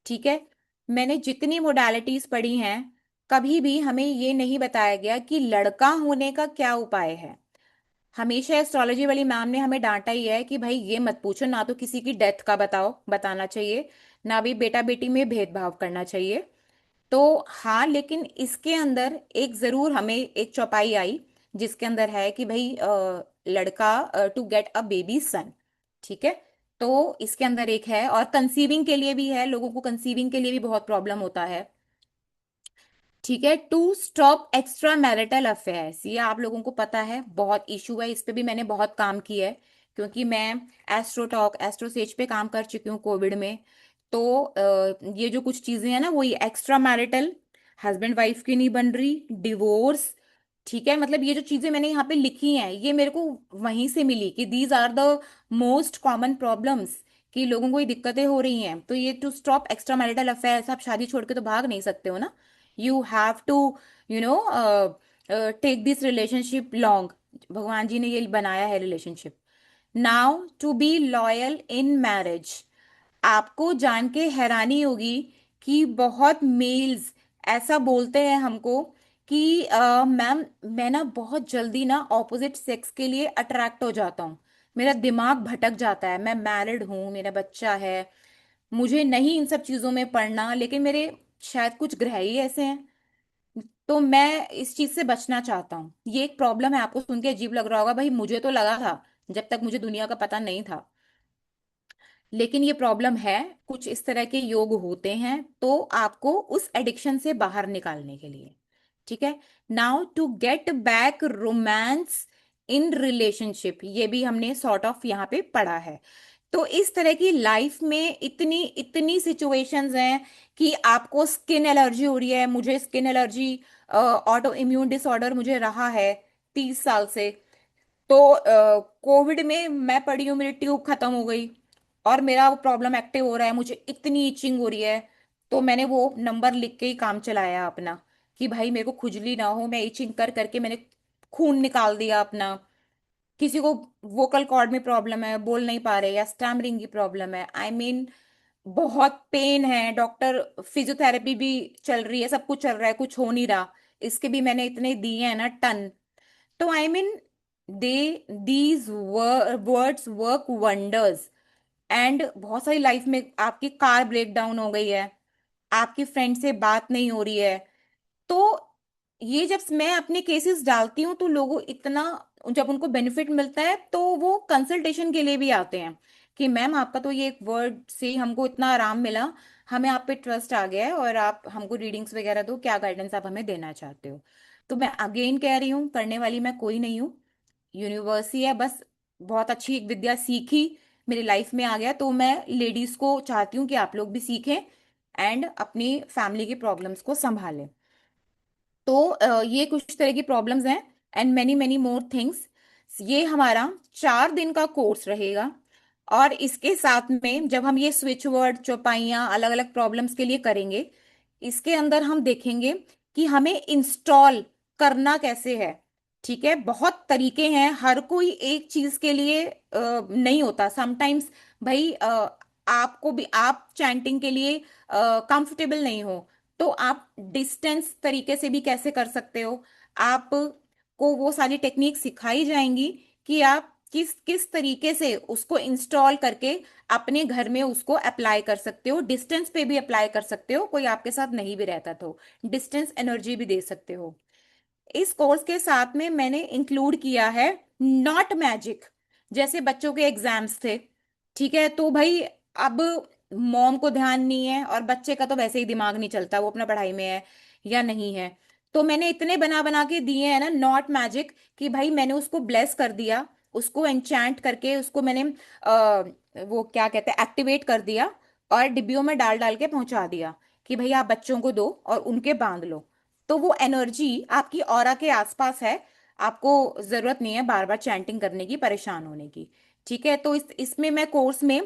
ठीक है। मैंने जितनी मोडालिटीज पढ़ी हैं, कभी भी हमें ये नहीं बताया गया कि लड़का होने का क्या उपाय है। हमेशा एस्ट्रोलॉजी वाली मैम ने हमें डांटा ही है कि भाई ये मत पूछो, ना तो किसी की डेथ का बताना चाहिए, ना भी बेटा बेटी में भेदभाव करना चाहिए। तो हाँ, लेकिन इसके अंदर एक जरूर हमें एक चौपाई आई जिसके अंदर है कि भाई लड़का, टू गेट अ बेबी सन, ठीक है। तो इसके अंदर एक है, और कंसीविंग के लिए भी है, लोगों को कंसीविंग के लिए भी बहुत प्रॉब्लम होता है, ठीक है। To stop extra marital affairs, ये आप लोगों को पता है बहुत इशू है, इस पे भी मैंने बहुत काम किया है, क्योंकि मैं एस्ट्रो टॉक एस्ट्रो सेज पे काम कर चुकी हूँ कोविड में। तो ये जो कुछ चीजें हैं ना, वो ये एक्स्ट्रा मैरिटल, हस्बैंड वाइफ की नहीं बन रही, डिवोर्स, ठीक है, मतलब ये जो चीजें मैंने यहाँ पे लिखी हैं, ये मेरे को वहीं से मिली कि these are the most common problems, कि लोगों को ये दिक्कतें हो रही हैं। तो ये to stop extra marital affairs, आप शादी छोड़ के तो भाग नहीं सकते हो ना, you have to you know take this relationship long, भगवान जी ने ये बनाया है relationship. Now to be loyal in marriage, आपको जान के हैरानी होगी कि बहुत मेल्स ऐसा बोलते हैं हमको कि मैम मैं ना बहुत जल्दी ना ऑपोजिट सेक्स के लिए अट्रैक्ट हो जाता हूँ, मेरा दिमाग भटक जाता है, मैं मैरिड हूँ, मेरा बच्चा है, मुझे नहीं इन सब चीजों में पड़ना, लेकिन मेरे शायद कुछ ग्रह ही ऐसे हैं, तो मैं इस चीज से बचना चाहता हूँ। ये एक प्रॉब्लम है, आपको सुन के अजीब लग रहा होगा, भाई मुझे तो लगा था जब तक मुझे दुनिया का पता नहीं था, लेकिन ये प्रॉब्लम है, कुछ इस तरह के योग होते हैं, तो आपको उस एडिक्शन से बाहर निकालने के लिए, ठीक है। Now to get back romance in relationship, ये भी हमने सॉर्ट ऑफ यहाँ पे पढ़ा है। तो इस तरह की लाइफ में इतनी इतनी सिचुएशंस हैं कि आपको स्किन एलर्जी हो रही है, मुझे skin allergy, auto immune disorder मुझे रहा है 30 साल से। तो कोविड में मैं पड़ी हूँ, मेरी ट्यूब खत्म हो गई और मेरा वो प्रॉब्लम एक्टिव हो रहा है, मुझे इतनी इचिंग हो रही है, तो मैंने वो नंबर लिख के ही काम चलाया अपना, कि भाई मेरे को खुजली ना हो, मैं इचिंग कर करके मैंने खून निकाल दिया अपना। किसी को वोकल कॉर्ड में प्रॉब्लम है, बोल नहीं पा रहे, या स्टैमरिंग की प्रॉब्लम है, बहुत पेन है डॉक्टर, फिजियोथेरेपी भी चल रही है, सब कुछ चल रहा है, कुछ हो नहीं रहा। इसके भी मैंने इतने दिए हैं ना, टन। तो I mean they these words work wonders. And बहुत सारी लाइफ में आपकी कार ब्रेक डाउन हो गई है, आपकी फ्रेंड से बात नहीं हो रही है, तो ये जब मैं अपने केसेस डालती हूँ तो लोगों इतना, जब उनको बेनिफिट मिलता है तो वो कंसल्टेशन के लिए भी आते हैं कि मैम आपका तो ये एक वर्ड से हमको इतना आराम मिला, हमें आप पे ट्रस्ट आ गया है और आप हमको रीडिंग्स वगैरह दो, क्या गाइडेंस आप हमें देना चाहते हो। तो मैं अगेन कह रही हूँ, करने वाली मैं कोई नहीं हूँ, यूनिवर्स ही है बस। बहुत अच्छी एक विद्या सीखी, मेरी लाइफ में आ गया, तो मैं लेडीज को चाहती हूँ कि आप लोग भी सीखें एंड अपनी फैमिली की प्रॉब्लम्स को संभालें। तो ये कुछ तरह की प्रॉब्लम्स हैं and many many more things. ये हमारा 4 दिन का कोर्स रहेगा। और इसके साथ में जब हम ये स्विच वर्ड चौपाइयाँ अलग अलग प्रॉब्लम्स के लिए करेंगे, इसके अंदर हम देखेंगे कि हमें इंस्टॉल करना कैसे है। ठीक है, बहुत तरीके हैं, हर कोई एक चीज के लिए नहीं होता समटाइम्स। भाई आपको भी, आप चैंटिंग के लिए कंफर्टेबल नहीं हो, तो आप डिस्टेंस तरीके से भी कैसे कर सकते हो। आप को वो सारी टेक्निक सिखाई जाएंगी कि आप किस किस तरीके से उसको इंस्टॉल करके अपने घर में उसको अप्लाई कर सकते हो, डिस्टेंस पे भी अप्लाई कर सकते हो, कोई आपके साथ नहीं भी रहता तो डिस्टेंस एनर्जी भी दे सकते हो। इस कोर्स के साथ में मैंने इंक्लूड किया है नॉट मैजिक। जैसे बच्चों के एग्जाम्स थे, ठीक है, तो भाई अब मॉम को ध्यान नहीं है और बच्चे का तो वैसे ही दिमाग नहीं चलता, वो अपना पढ़ाई में है या नहीं है। तो मैंने इतने बना बना के दिए हैं ना नॉट मैजिक, कि भाई मैंने उसको ब्लेस कर दिया, उसको एन्चैंट करके उसको मैंने वो क्या कहते हैं एक्टिवेट कर दिया, और डिब्बियों में डाल डाल के पहुंचा दिया कि भाई आप बच्चों को दो और उनके बांध लो। तो वो एनर्जी आपकी ऑरा के आसपास है, आपको जरूरत नहीं है बार बार चैंटिंग करने की, परेशान होने की। ठीक है, तो इसमें मैं कोर्स में,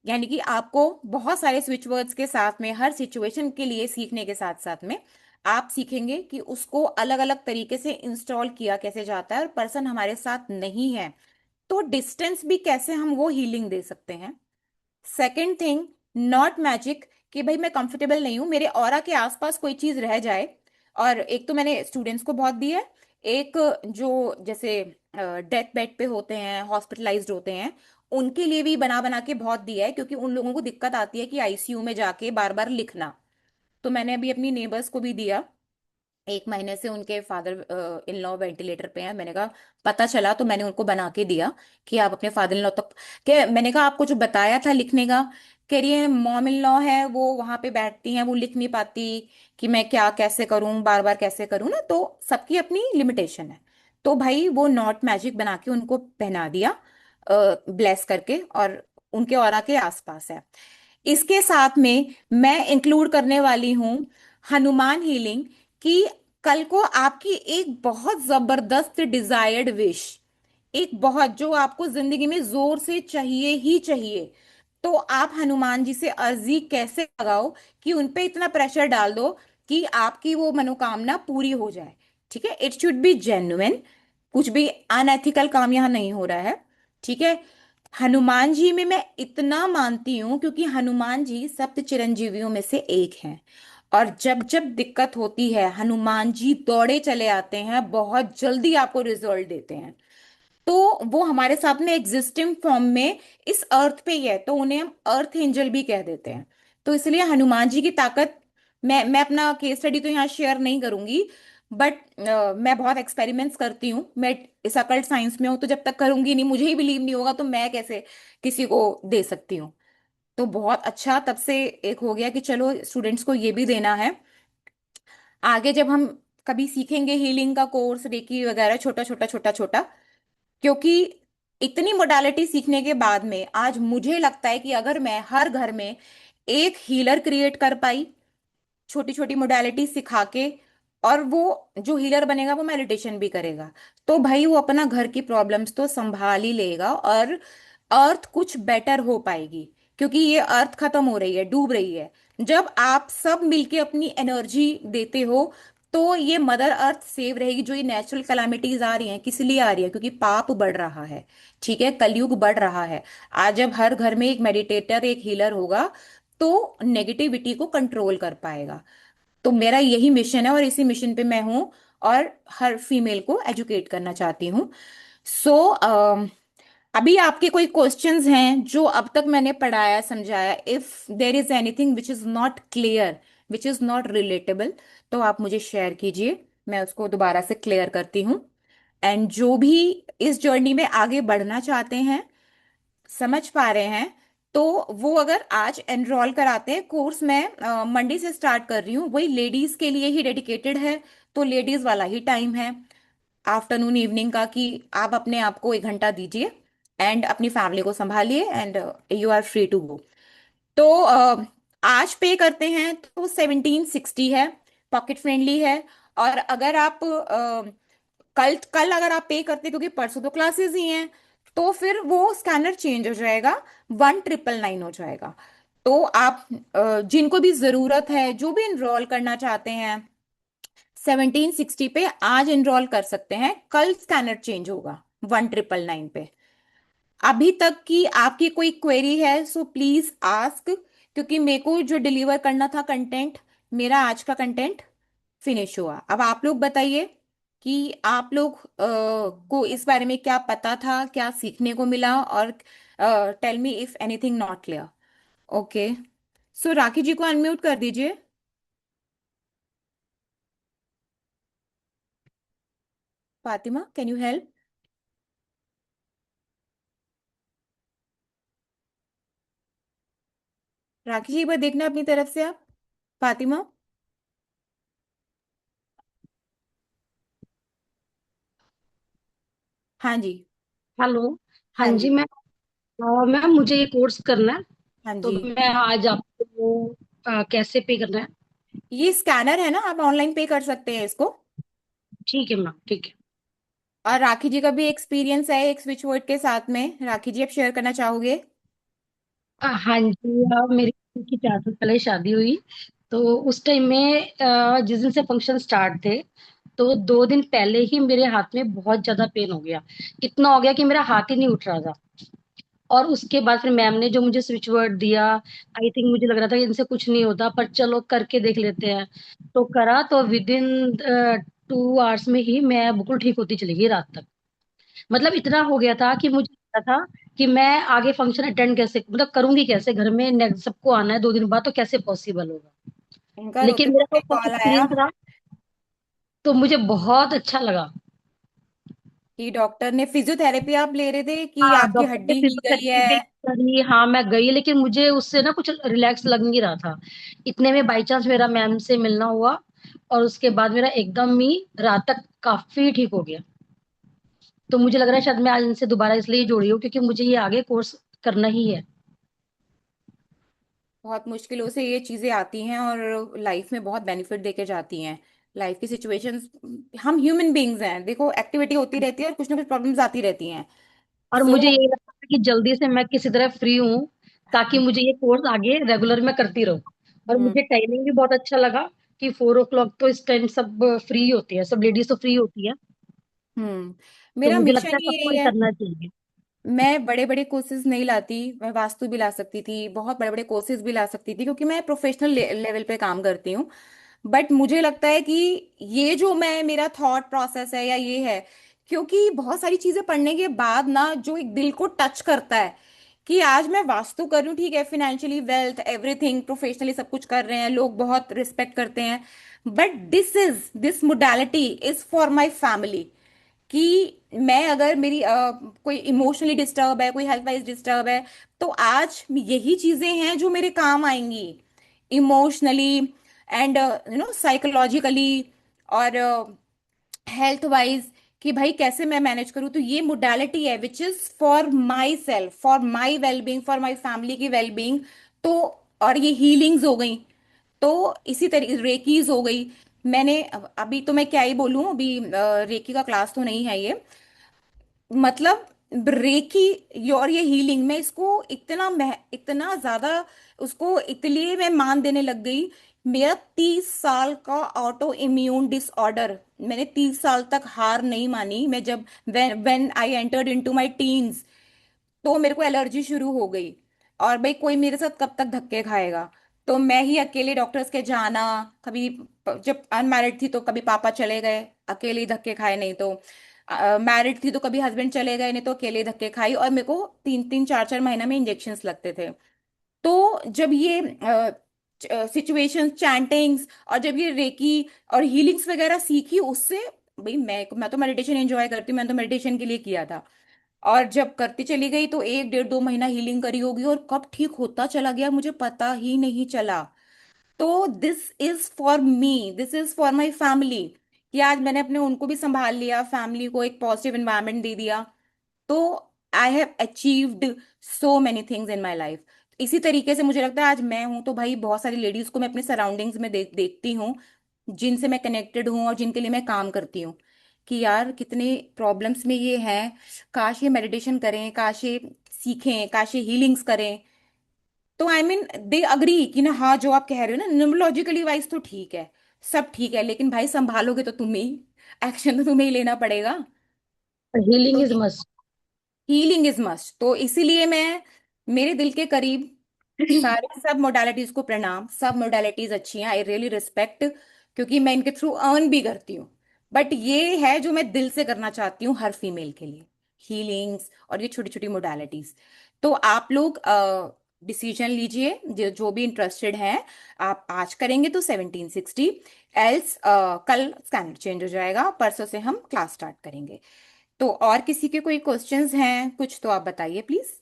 यानी कि आपको बहुत सारे स्विच वर्ड्स के साथ में हर सिचुएशन के लिए सीखने के साथ साथ में आप सीखेंगे कि उसको अलग अलग तरीके से इंस्टॉल किया कैसे जाता है, और पर्सन हमारे साथ नहीं है तो डिस्टेंस भी कैसे हम वो हीलिंग दे सकते हैं। सेकेंड थिंग, नॉट मैजिक, कि भाई मैं कंफर्टेबल नहीं हूं मेरे ऑरा के आसपास कोई चीज रह जाए। और एक तो मैंने स्टूडेंट्स को बहुत दिया है, एक जो जैसे डेथ बेड पे होते हैं, हॉस्पिटलाइज्ड होते हैं, उनके लिए भी बना बना के बहुत दिया है, क्योंकि उन लोगों को दिक्कत आती है कि आईसीयू में जाके बार बार लिखना। तो मैंने अभी अपनी नेबर्स को भी दिया, 1 महीने से उनके फादर इन लॉ वेंटिलेटर पे हैं, मैंने कहा पता चला तो मैंने उनको बना के दिया कि आप अपने फादर इन लॉ तक के, मैंने कहा आपको जो बताया था लिखने का, कह रही है मॉम इन लॉ है वो वहां पे बैठती हैं, वो लिख नहीं पाती, कि मैं क्या कैसे करूं, बार बार कैसे करूं ना, तो सबकी अपनी लिमिटेशन है। तो भाई वो नॉट मैजिक बना के उनको पहना दिया, ब्लेस करके, और उनके ऑरा के आसपास है। इसके साथ में मैं इंक्लूड करने वाली हूँ हनुमान हीलिंग, कि कल को आपकी एक बहुत जबरदस्त डिजायर्ड विश, एक बहुत जो आपको जिंदगी में जोर से चाहिए ही चाहिए, तो आप हनुमान जी से अर्जी कैसे लगाओ कि उन पे इतना प्रेशर डाल दो कि आपकी वो मनोकामना पूरी हो जाए। ठीक है, इट शुड बी जेन्युइन, कुछ भी अनएथिकल काम यहाँ नहीं हो रहा है। ठीक है, हनुमान जी में मैं इतना मानती हूँ क्योंकि हनुमान जी सप्त चिरंजीवियों में से एक हैं, और जब जब दिक्कत होती है हनुमान जी दौड़े चले आते हैं, बहुत जल्दी आपको रिजल्ट देते हैं। तो वो हमारे साथ में एग्जिस्टिंग फॉर्म में इस अर्थ पे ही है, तो उन्हें हम अर्थ एंजल भी कह देते हैं। तो इसलिए हनुमान जी की ताकत, मैं अपना केस स्टडी तो यहाँ शेयर नहीं करूंगी, बट मैं बहुत एक्सपेरिमेंट्स करती हूँ, मैं इस अकल्ट साइंस में हूँ, तो जब तक करूंगी नहीं, मुझे ही बिलीव नहीं होगा, तो मैं कैसे किसी को दे सकती हूँ। तो बहुत अच्छा, तब से एक हो गया कि चलो स्टूडेंट्स को ये भी देना है। आगे जब हम कभी सीखेंगे हीलिंग का कोर्स, रेकी वगैरह, छोटा छोटा छोटा छोटा, क्योंकि इतनी मोडालिटी सीखने के बाद में आज मुझे लगता है कि अगर मैं हर घर में एक हीलर क्रिएट कर पाई, छोटी छोटी मोडालिटी सिखा के, और वो जो हीलर बनेगा वो मेडिटेशन भी करेगा, तो भाई वो अपना घर की प्रॉब्लम्स तो संभाल ही लेगा, और अर्थ कुछ बेटर हो पाएगी। क्योंकि ये अर्थ खत्म हो रही है, डूब रही है। जब आप सब मिलके अपनी एनर्जी देते हो तो ये मदर अर्थ सेव रहेगी। जो ये नेचुरल कैलामिटीज आ रही हैं किस लिए आ रही है, क्योंकि पाप बढ़ रहा है। ठीक है, कलयुग बढ़ रहा है। आज जब हर घर में एक मेडिटेटर, एक हीलर होगा, तो नेगेटिविटी को कंट्रोल कर पाएगा। तो मेरा यही मिशन है और इसी मिशन पे मैं हूँ, और हर फीमेल को एजुकेट करना चाहती हूँ। सो अभी आपके कोई क्वेश्चंस हैं जो अब तक मैंने पढ़ाया समझाया, if there is anything which is not clear, which is not relatable, तो आप मुझे शेयर कीजिए, मैं उसको दोबारा से क्लियर करती हूँ। एंड जो भी इस जर्नी में आगे बढ़ना चाहते हैं, समझ पा रहे हैं, तो वो अगर आज एनरोल कराते हैं कोर्स, मैं मंडे से स्टार्ट कर रही हूँ, वही लेडीज के लिए ही डेडिकेटेड है, तो लेडीज वाला ही टाइम है आफ्टरनून इवनिंग का, कि आप अपने आप को 1 घंटा दीजिए एंड अपनी फैमिली को संभालिए and you are free to go. तो आज पे करते हैं तो 1760 है, पॉकेट फ्रेंडली है। और अगर आप कल कल अगर आप पे करते, क्योंकि परसों तो क्लासेस ही हैं, तो फिर वो स्कैनर चेंज हो जाएगा, 1999 हो जाएगा। तो आप जिनको भी जरूरत है, जो भी इनरोल करना चाहते हैं 1760 पे आज इनरोल कर सकते हैं, कल स्कैनर चेंज होगा 1999 पे। अभी तक की आपकी कोई क्वेरी है सो प्लीज आस्क, क्योंकि मेरे को जो डिलीवर करना था कंटेंट, मेरा आज का कंटेंट फिनिश हुआ। अब आप लोग बताइए कि आप लोग को इस बारे में क्या पता था, क्या सीखने को मिला, और tell me if anything not clear. Okay, so Rakhi ji को अनम्यूट कर दीजिए। Fatima, can you help? Rakhi ji एक बार देखना अपनी तरफ से आप। फातिमा। हाँ जी। हेलो। हाँ हाँ जी जी। मैम मुझे ये कोर्स करना है। हाँ तो जी। मैं आज आपको कैसे पे करना है? ये स्कैनर है ना, आप ऑनलाइन पे कर सकते हैं इसको। ठीक है मैम, ठीक है। और राखी जी का भी एक्सपीरियंस है एक स्विच बोर्ड के साथ में, राखी जी आप शेयर करना चाहोगे? हाँ जी, मेरी की 4 साल पहले शादी हुई। तो उस टाइम में जिस दिन से फंक्शन स्टार्ट थे, तो 2 दिन पहले ही मेरे हाथ में बहुत ज्यादा पेन हो गया। इतना हो गया कि मेरा हाथ ही नहीं उठ रहा था। और उसके बाद फिर मैम ने जो मुझे स्विच वर्ड दिया, आई थिंक मुझे लग रहा था कि इनसे कुछ नहीं होता, पर चलो करके देख लेते हैं। तो करा, तो विद इन 2 आवर्स में ही मैं बिल्कुल ठीक होती चली गई रात तक। मतलब इतना हो गया था कि मुझे लगता था कि मैं आगे फंक्शन अटेंड कैसे, मतलब करूंगी कैसे, घर में सबको आना है 2 दिन बाद, तो कैसे पॉसिबल होगा। इनका रोते लेकिन मेरा रोते तो फर्स्ट कॉल आया एक्सपीरियंस रहा, तो मुझे बहुत अच्छा लगा। कि डॉक्टर ने, फिजियोथेरेपी आप ले रहे थे कि हाँ, आपकी डॉक्टर ने हड्डी हिल गई फिजियोथेरेपी भी है? करी, हाँ मैं गई, लेकिन मुझे उससे ना कुछ रिलैक्स लग नहीं रहा था। इतने में बाई चांस मेरा मैम से मिलना हुआ, और उसके बाद मेरा एकदम ही रात तक काफी ठीक हो गया। तो मुझे लग रहा है शायद मैं आज इनसे दोबारा इसलिए जुड़ी हूँ, क्योंकि मुझे ये आगे कोर्स करना ही है। बहुत मुश्किलों से ये चीजें आती हैं और लाइफ में बहुत बेनिफिट देके जाती हैं। लाइफ की सिचुएशंस, हम ह्यूमन बीइंग्स हैं, देखो एक्टिविटी होती रहती है और कुछ ना कुछ प्रॉब्लम्स आती रहती हैं। और सो मुझे यही लगता है कि जल्दी से मैं किसी तरह फ्री हूँ, ताकि मुझे ये कोर्स आगे रेगुलर में करती रहूँ। और हम्म। मुझे टाइमिंग भी बहुत अच्छा लगा कि 4 o'clock तो इस टाइम सब फ्री होती है, सब लेडीज तो फ्री होती है। तो मेरा मुझे लगता मिशन है यही सबको ये है। करना चाहिए। मैं बड़े बड़े कोर्सेज नहीं लाती, मैं वास्तु भी ला सकती थी, बहुत बड़े बड़े कोर्सेज भी ला सकती थी, क्योंकि मैं प्रोफेशनल लेवल पे काम करती हूँ। बट मुझे लगता है कि ये जो मैं, मेरा थॉट प्रोसेस है या ये है, क्योंकि बहुत सारी चीजें पढ़ने के बाद ना जो एक दिल को टच करता है, कि आज मैं वास्तु कर रही हूँ, ठीक है, फाइनेंशियली वेल्थ एवरीथिंग प्रोफेशनली सब कुछ कर रहे हैं, लोग बहुत रिस्पेक्ट करते हैं, but this modality is for my family. कि मैं अगर मेरी कोई इमोशनली डिस्टर्ब है, कोई हेल्थ वाइज डिस्टर्ब है, तो आज यही चीजें हैं जो मेरे काम आएंगी, इमोशनली एंड साइकोलॉजिकली और हेल्थ वाइज, कि भाई कैसे मैं मैनेज करूँ। तो ये मोडालिटी है which is for my self, for my wellbeing, for my family की वेलबींग। तो और ये हीलिंग्स हो गई, तो इसी तरीके रेकीज हो गई। मैंने अभी तो मैं क्या ही बोलूं, अभी रेकी का क्लास तो नहीं है ये, मतलब रेकी और ये हीलिंग में इसको इतना ज्यादा उसको इसलिए मैं मान देने लग गई। मेरा 30 साल का ऑटो इम्यून डिसऑर्डर, मैंने 30 साल तक हार नहीं मानी। मैं जब when I entered into my teens, तो मेरे को एलर्जी शुरू हो गई। और भाई कोई मेरे साथ कब तक धक्के खाएगा। तो मैं ही अकेले डॉक्टर्स के जाना, कभी जब अनमैरिड थी तो कभी पापा चले गए, अकेले ही धक्के खाए, नहीं तो मैरिड थी तो कभी हस्बैंड चले गए, नहीं तो अकेले ही धक्के खाई। और मेरे को 3 3 4 4 महीना में इंजेक्शंस लगते थे। तो जब ये सिचुएशन चैंटिंग्स और जब ये रेकी और हीलिंग्स वगैरह सीखी उससे, भाई मैं तो मेडिटेशन एंजॉय करती हूँ, मैंने तो मेडिटेशन के लिए किया था। और जब करती चली गई तो 1 1 2 2 महीना हीलिंग करी होगी, और कब ठीक होता चला गया मुझे पता ही नहीं चला। तो this is for me, this is for my family, कि आज मैंने अपने उनको भी संभाल लिया, फैमिली को एक पॉजिटिव एनवायरनमेंट दे दिया। तो I have achieved so many things in my life. इसी तरीके से मुझे लगता है आज मैं हूं तो भाई बहुत सारी लेडीज को मैं अपने सराउंडिंग्स में देखती हूँ, जिनसे मैं कनेक्टेड हूँ और जिनके लिए मैं काम करती हूँ, कि यार कितने प्रॉब्लम्स में ये हैं, काश ये मेडिटेशन करें, काश ये सीखें, काश ये हीलिंग्स करें। तो आई मीन दे अग्री कि ना, हाँ जो आप कह रहे हो ना न्यूमरोलॉजिकली वाइज तो ठीक है, सब ठीक है, लेकिन भाई संभालोगे तो तुम्हें ही, एक्शन तो तुम्हें ही लेना पड़ेगा। Healing is must. Healing is must, तो इसीलिए मैं, मेरे दिल के करीब सारे सब मोडालिटीज को प्रणाम, सब मोडालिटीज अच्छी हैं, आई रियली रिस्पेक्ट, क्योंकि मैं इनके थ्रू अर्न भी करती हूँ। बट ये है जो मैं दिल से करना चाहती हूँ हर फीमेल के लिए, हीलिंग्स और ये छोटी छोटी मोडालिटीज। तो आप लोग डिसीजन लीजिए, जो जो भी इंटरेस्टेड हैं। आप आज करेंगे तो 1760, एल्स कल स्कैनर चेंज हो जाएगा, परसों से हम क्लास स्टार्ट करेंगे। तो और किसी के कोई क्वेश्चंस हैं कुछ तो आप बताइए प्लीज।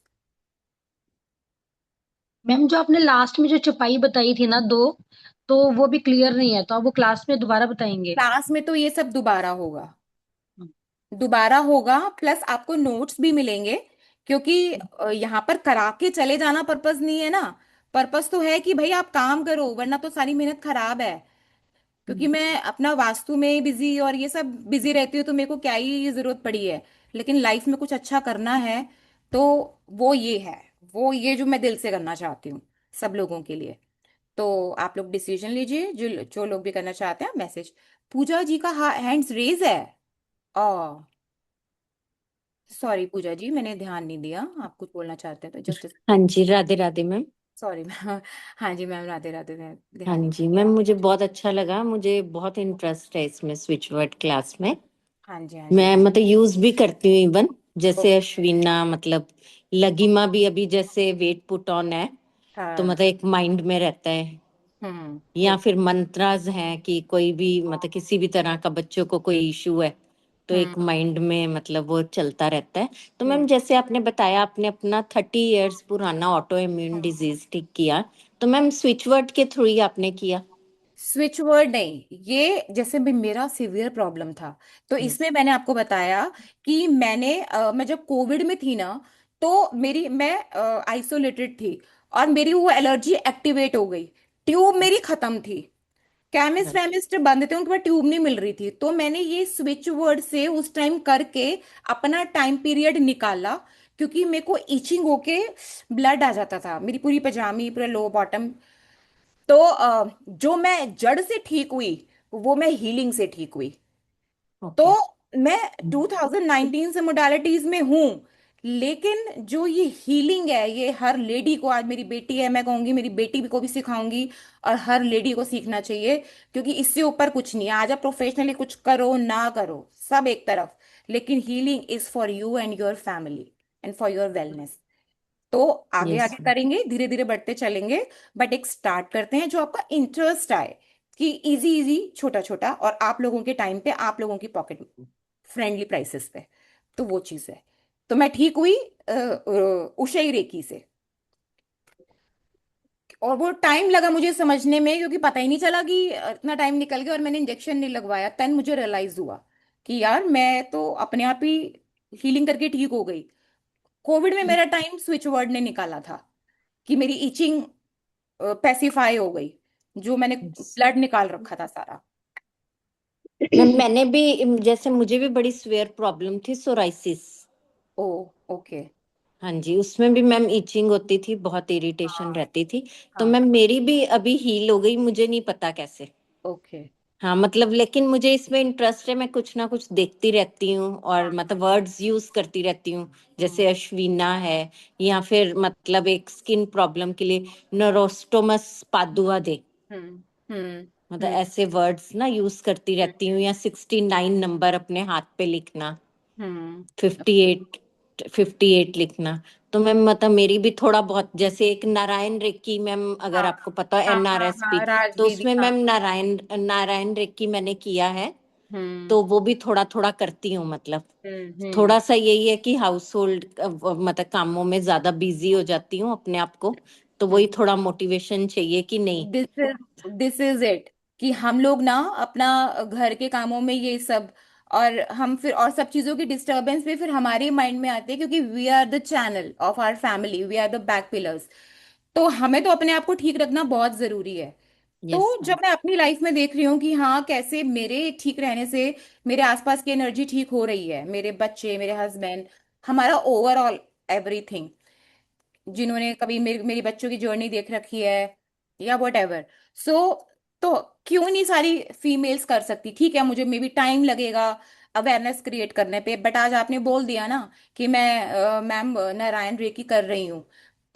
मैम जो आपने लास्ट में जो चौपाई बताई थी ना दो, तो वो भी क्लियर नहीं है, तो आप वो क्लास में दोबारा बताएंगे? क्लास में तो ये सब दोबारा होगा, दोबारा होगा, प्लस आपको नोट्स भी मिलेंगे। क्योंकि यहाँ पर करा के चले जाना पर्पस नहीं है ना, पर्पस तो है कि भाई आप काम करो, वरना तो सारी मेहनत खराब है। क्योंकि मैं अपना वास्तु में बिजी और ये सब बिजी रहती हूँ, तो मेरे को क्या ही ये जरूरत पड़ी है। लेकिन लाइफ में कुछ अच्छा करना है तो वो ये है, वो ये जो मैं दिल से करना चाहती हूँ सब लोगों के लिए। तो आप लोग डिसीजन लीजिए, जो जो लोग भी करना चाहते हैं मैसेज। पूजा जी का हैंड्स रेज है। ओ सॉरी पूजा जी, मैंने ध्यान नहीं दिया, आप कुछ बोलना चाहते हैं तो जस्ट। हाँ जी, Radhe Radhe ma'am. Sorry ma'am. हाँ जी मैम, राधे राधे मैम, हाँ ध्यान नहीं। जी मैम, मुझे बहुत अच्छा लगा, मुझे बहुत इंटरेस्ट है इसमें, स्विच वर्ड क्लास में। हाँ जी हाँ जी। मैं मतलब यूज भी करती हूँ इवन, ओ, जैसे अश्विना, मतलब लगिमा भी अभी जैसे वेट पुट ऑन है, तो हाँ। मतलब एक माइंड में रहता है। या ओ, फिर मंत्रास हैं कि कोई भी मतलब किसी भी तरह का बच्चों को कोई इशू है, तो हम्म एक माइंड में मतलब वो चलता रहता है। तो हम्म मैम जैसे आपने बताया आपने अपना 30 इयर्स पुराना ऑटो इम्यून हम्म। डिजीज ठीक किया, तो मैम स्विच वर्ड के थ्रू ही आपने किया? स्विच वर्ड नहीं, ये जैसे भी मेरा सिवियर प्रॉब्लम था, तो इसमें मैंने आपको बताया कि मैं जब कोविड में थी ना, तो मैं आइसोलेटेड थी, और मेरी वो एलर्जी एक्टिवेट हो गई, ट्यूब मेरी खत्म थी, केमिस्ट वेमिस्ट बंद थे, उनके पास ट्यूब नहीं मिल रही थी। तो मैंने ये स्विच वर्ड से उस टाइम करके अपना टाइम पीरियड निकाला। क्योंकि मेरे को इचिंग होके ब्लड आ जाता था, मेरी पूरी पजामी, पूरा लो बॉटम। तो जो मैं जड़ से ठीक हुई, वो मैं हीलिंग से ठीक हुई। तो ओके। मैं 2019 से मोडालिटीज में हूँ, लेकिन जो ये हीलिंग है ये हर लेडी को, आज मेरी बेटी है, मैं कहूंगी मेरी बेटी को भी सिखाऊंगी, और हर लेडी को सीखना चाहिए। क्योंकि इससे ऊपर कुछ नहीं है, आज आप प्रोफेशनली कुछ करो ना करो सब एक तरफ, लेकिन healing is for you and your family and for your wellness. तो आगे यस। आगे करेंगे, धीरे धीरे बढ़ते चलेंगे। बट एक स्टार्ट करते हैं जो आपका इंटरेस्ट आए, कि इजी इजी छोटा छोटा, और आप लोगों के टाइम पे, आप लोगों की पॉकेट फ्रेंडली प्राइसेस पे। तो वो चीज है। तो मैं ठीक हुई उषई रेकी से। और वो टाइम लगा मुझे समझने में, क्योंकि पता ही नहीं चला कि इतना टाइम निकल गया, और मैंने इंजेक्शन नहीं लगवाया, तन मुझे रियलाइज हुआ कि यार मैं तो अपने आप ही हीलिंग करके ठीक हो गई। कोविड में मेरा टाइम स्विच वर्ड ने निकाला था, कि मेरी इचिंग पैसिफाई हो गई, जो मैंने ब्लड निकाल रखा था सारा। मैम मैंने भी, जैसे मुझे भी बड़ी सीवियर प्रॉब्लम थी, सोराइसिस। ओ, ओके। हाँ जी, उसमें भी मैम ईचिंग होती थी, बहुत इरिटेशन हाँ रहती थी। तो हाँ। मैम मेरी भी अभी हील हो गई, मुझे नहीं पता कैसे। ओके। हाँ मतलब, लेकिन मुझे इसमें इंटरेस्ट है, मैं कुछ ना कुछ देखती रहती हूँ और हाँ। मतलब वर्ड्स यूज करती रहती हूँ, हम्म जैसे अश्विना है, या फिर मतलब एक स्किन प्रॉब्लम के लिए नरोस्टोमस पादुआ दे, हम्म हम्म मतलब हम्म ऐसे वर्ड्स ना यूज करती रहती हूँ, या 69 नंबर अपने हाथ पे लिखना, हम्म 58 लिखना। तो मैम मतलब मेरी भी थोड़ा बहुत, जैसे एक नारायण रेक्की मैम, अगर हाँ आपको पता है, हाँ हाँ NRSP, हाँ, राज तो दीदी, उसमें हाँ। मैम नारायण नारायण रेक्की मैंने किया है। हम्म तो वो भी थोड़ा थोड़ा करती हूँ मतलब। हम्म। थोड़ा सा यही है कि हाउस होल्ड मतलब कामों में ज्यादा बिजी हो जाती हूँ अपने आप को, तो वही थोड़ा मोटिवेशन चाहिए कि नहीं। दिस इज इट, कि हम लोग ना अपना घर के कामों में ये सब, और हम फिर और सब चीजों की डिस्टरबेंस भी फिर हमारे माइंड में आती है, क्योंकि we are the channel of our family, we are the back pillars. तो हमें तो अपने आप को ठीक रखना बहुत जरूरी है। यस तो मैम। जब मैं अपनी लाइफ में देख रही हूँ कि हाँ, कैसे मेरे ठीक रहने से मेरे आसपास की एनर्जी ठीक हो रही है, मेरे बच्चे, मेरे हस्बैंड, हमारा ओवरऑल एवरीथिंग, जिन्होंने कभी मेरी बच्चों की जर्नी देख रखी है या वट एवर, सो तो क्यों नहीं सारी फीमेल्स कर सकती? ठीक है, मुझे मे बी टाइम लगेगा अवेयरनेस क्रिएट करने पे, बट आज आपने बोल दिया ना कि मैं मैम नारायण रेकी कर रही हूँ,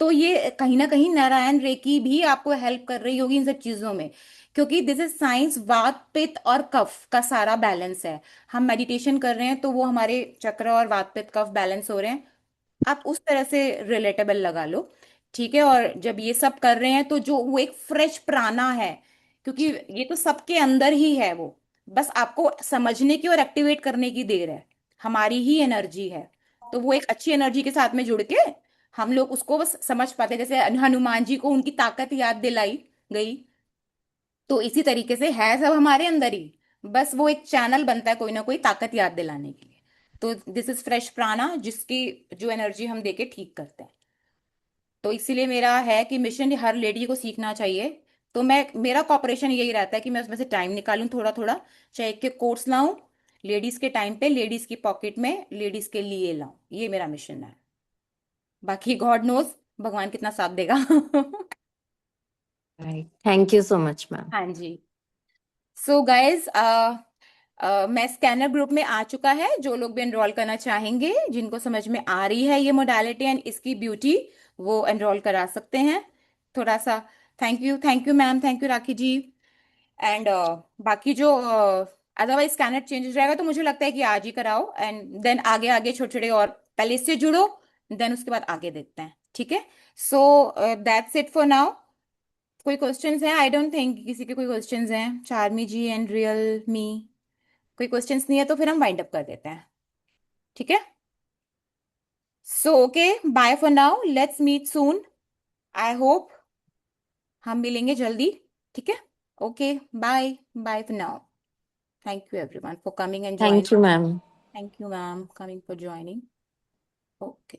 तो ये कहीं ना कहीं नारायण रेकी भी आपको हेल्प कर रही होगी इन सब चीजों में, क्योंकि दिस इज साइंस, वात पित्त और कफ का सारा बैलेंस है। हम मेडिटेशन कर रहे हैं तो वो हमारे चक्र और वात पित्त कफ बैलेंस हो रहे हैं, आप उस तरह से रिलेटेबल लगा लो। ठीक है, और जब ये सब कर रहे हैं तो जो वो एक फ्रेश प्राणा है, क्योंकि ये तो सबके अंदर ही है, वो बस आपको समझने की और एक्टिवेट करने की देर है, हमारी ही एनर्जी है। तो वो एक अच्छी एनर्जी के साथ में जुड़ के हम लोग उसको बस समझ पाते हैं। जैसे हनुमान जी को उनकी ताकत याद दिलाई गई, तो इसी तरीके से है सब हमारे अंदर ही, बस वो एक चैनल बनता है कोई ना कोई ताकत याद दिलाने के लिए। तो दिस इज फ्रेश प्राणा, जिसकी जो एनर्जी हम देके ठीक करते हैं। तो इसीलिए मेरा है कि मिशन हर लेडी को सीखना चाहिए। तो मैं, मेरा कॉपरेशन यही रहता है कि मैं उसमें से टाइम निकालूं थोड़ा थोड़ा, चाहे एक के कोर्स लाऊं लेडीज के टाइम पे, लेडीज की पॉकेट में, लेडीज के लिए लाऊं, ये मेरा मिशन है। बाकी गॉड नोज, भगवान कितना साथ देगा। Right, thank you so much ma'am. हाँ जी। सो गाइज, मैं स्कैनर ग्रुप में आ चुका है, जो लोग भी एनरोल करना चाहेंगे, जिनको समझ में आ रही है ये मोडालिटी एंड इसकी ब्यूटी, वो एनरोल करा सकते हैं। थोड़ा सा thank you ma'am, thank you Rakhi ji. And बाकी जो अदरवाइज स्कैनर चेंजेस रहेगा तो मुझे लगता है कि आज ही कराओ, एंड देन आगे आगे छोटे छोटे और पहले इससे जुड़ो, देन उसके बाद आगे देखते हैं। ठीक है, so that's it for now. कोई क्वेश्चंस हैं? आई डोंट थिंक किसी के कोई क्वेश्चंस हैं, चार्मी जी एंड रियल मी। कोई क्वेश्चंस नहीं है तो फिर हम वाइंड अप कर देते हैं। ठीक है, so okay, bye for now, let's meet soon. I hope हम मिलेंगे जल्दी। ठीक है, okay, bye, bye for now. Thank you everyone for coming and joining. Thank you ma'am. Thank you ma'am coming for joining. Okay.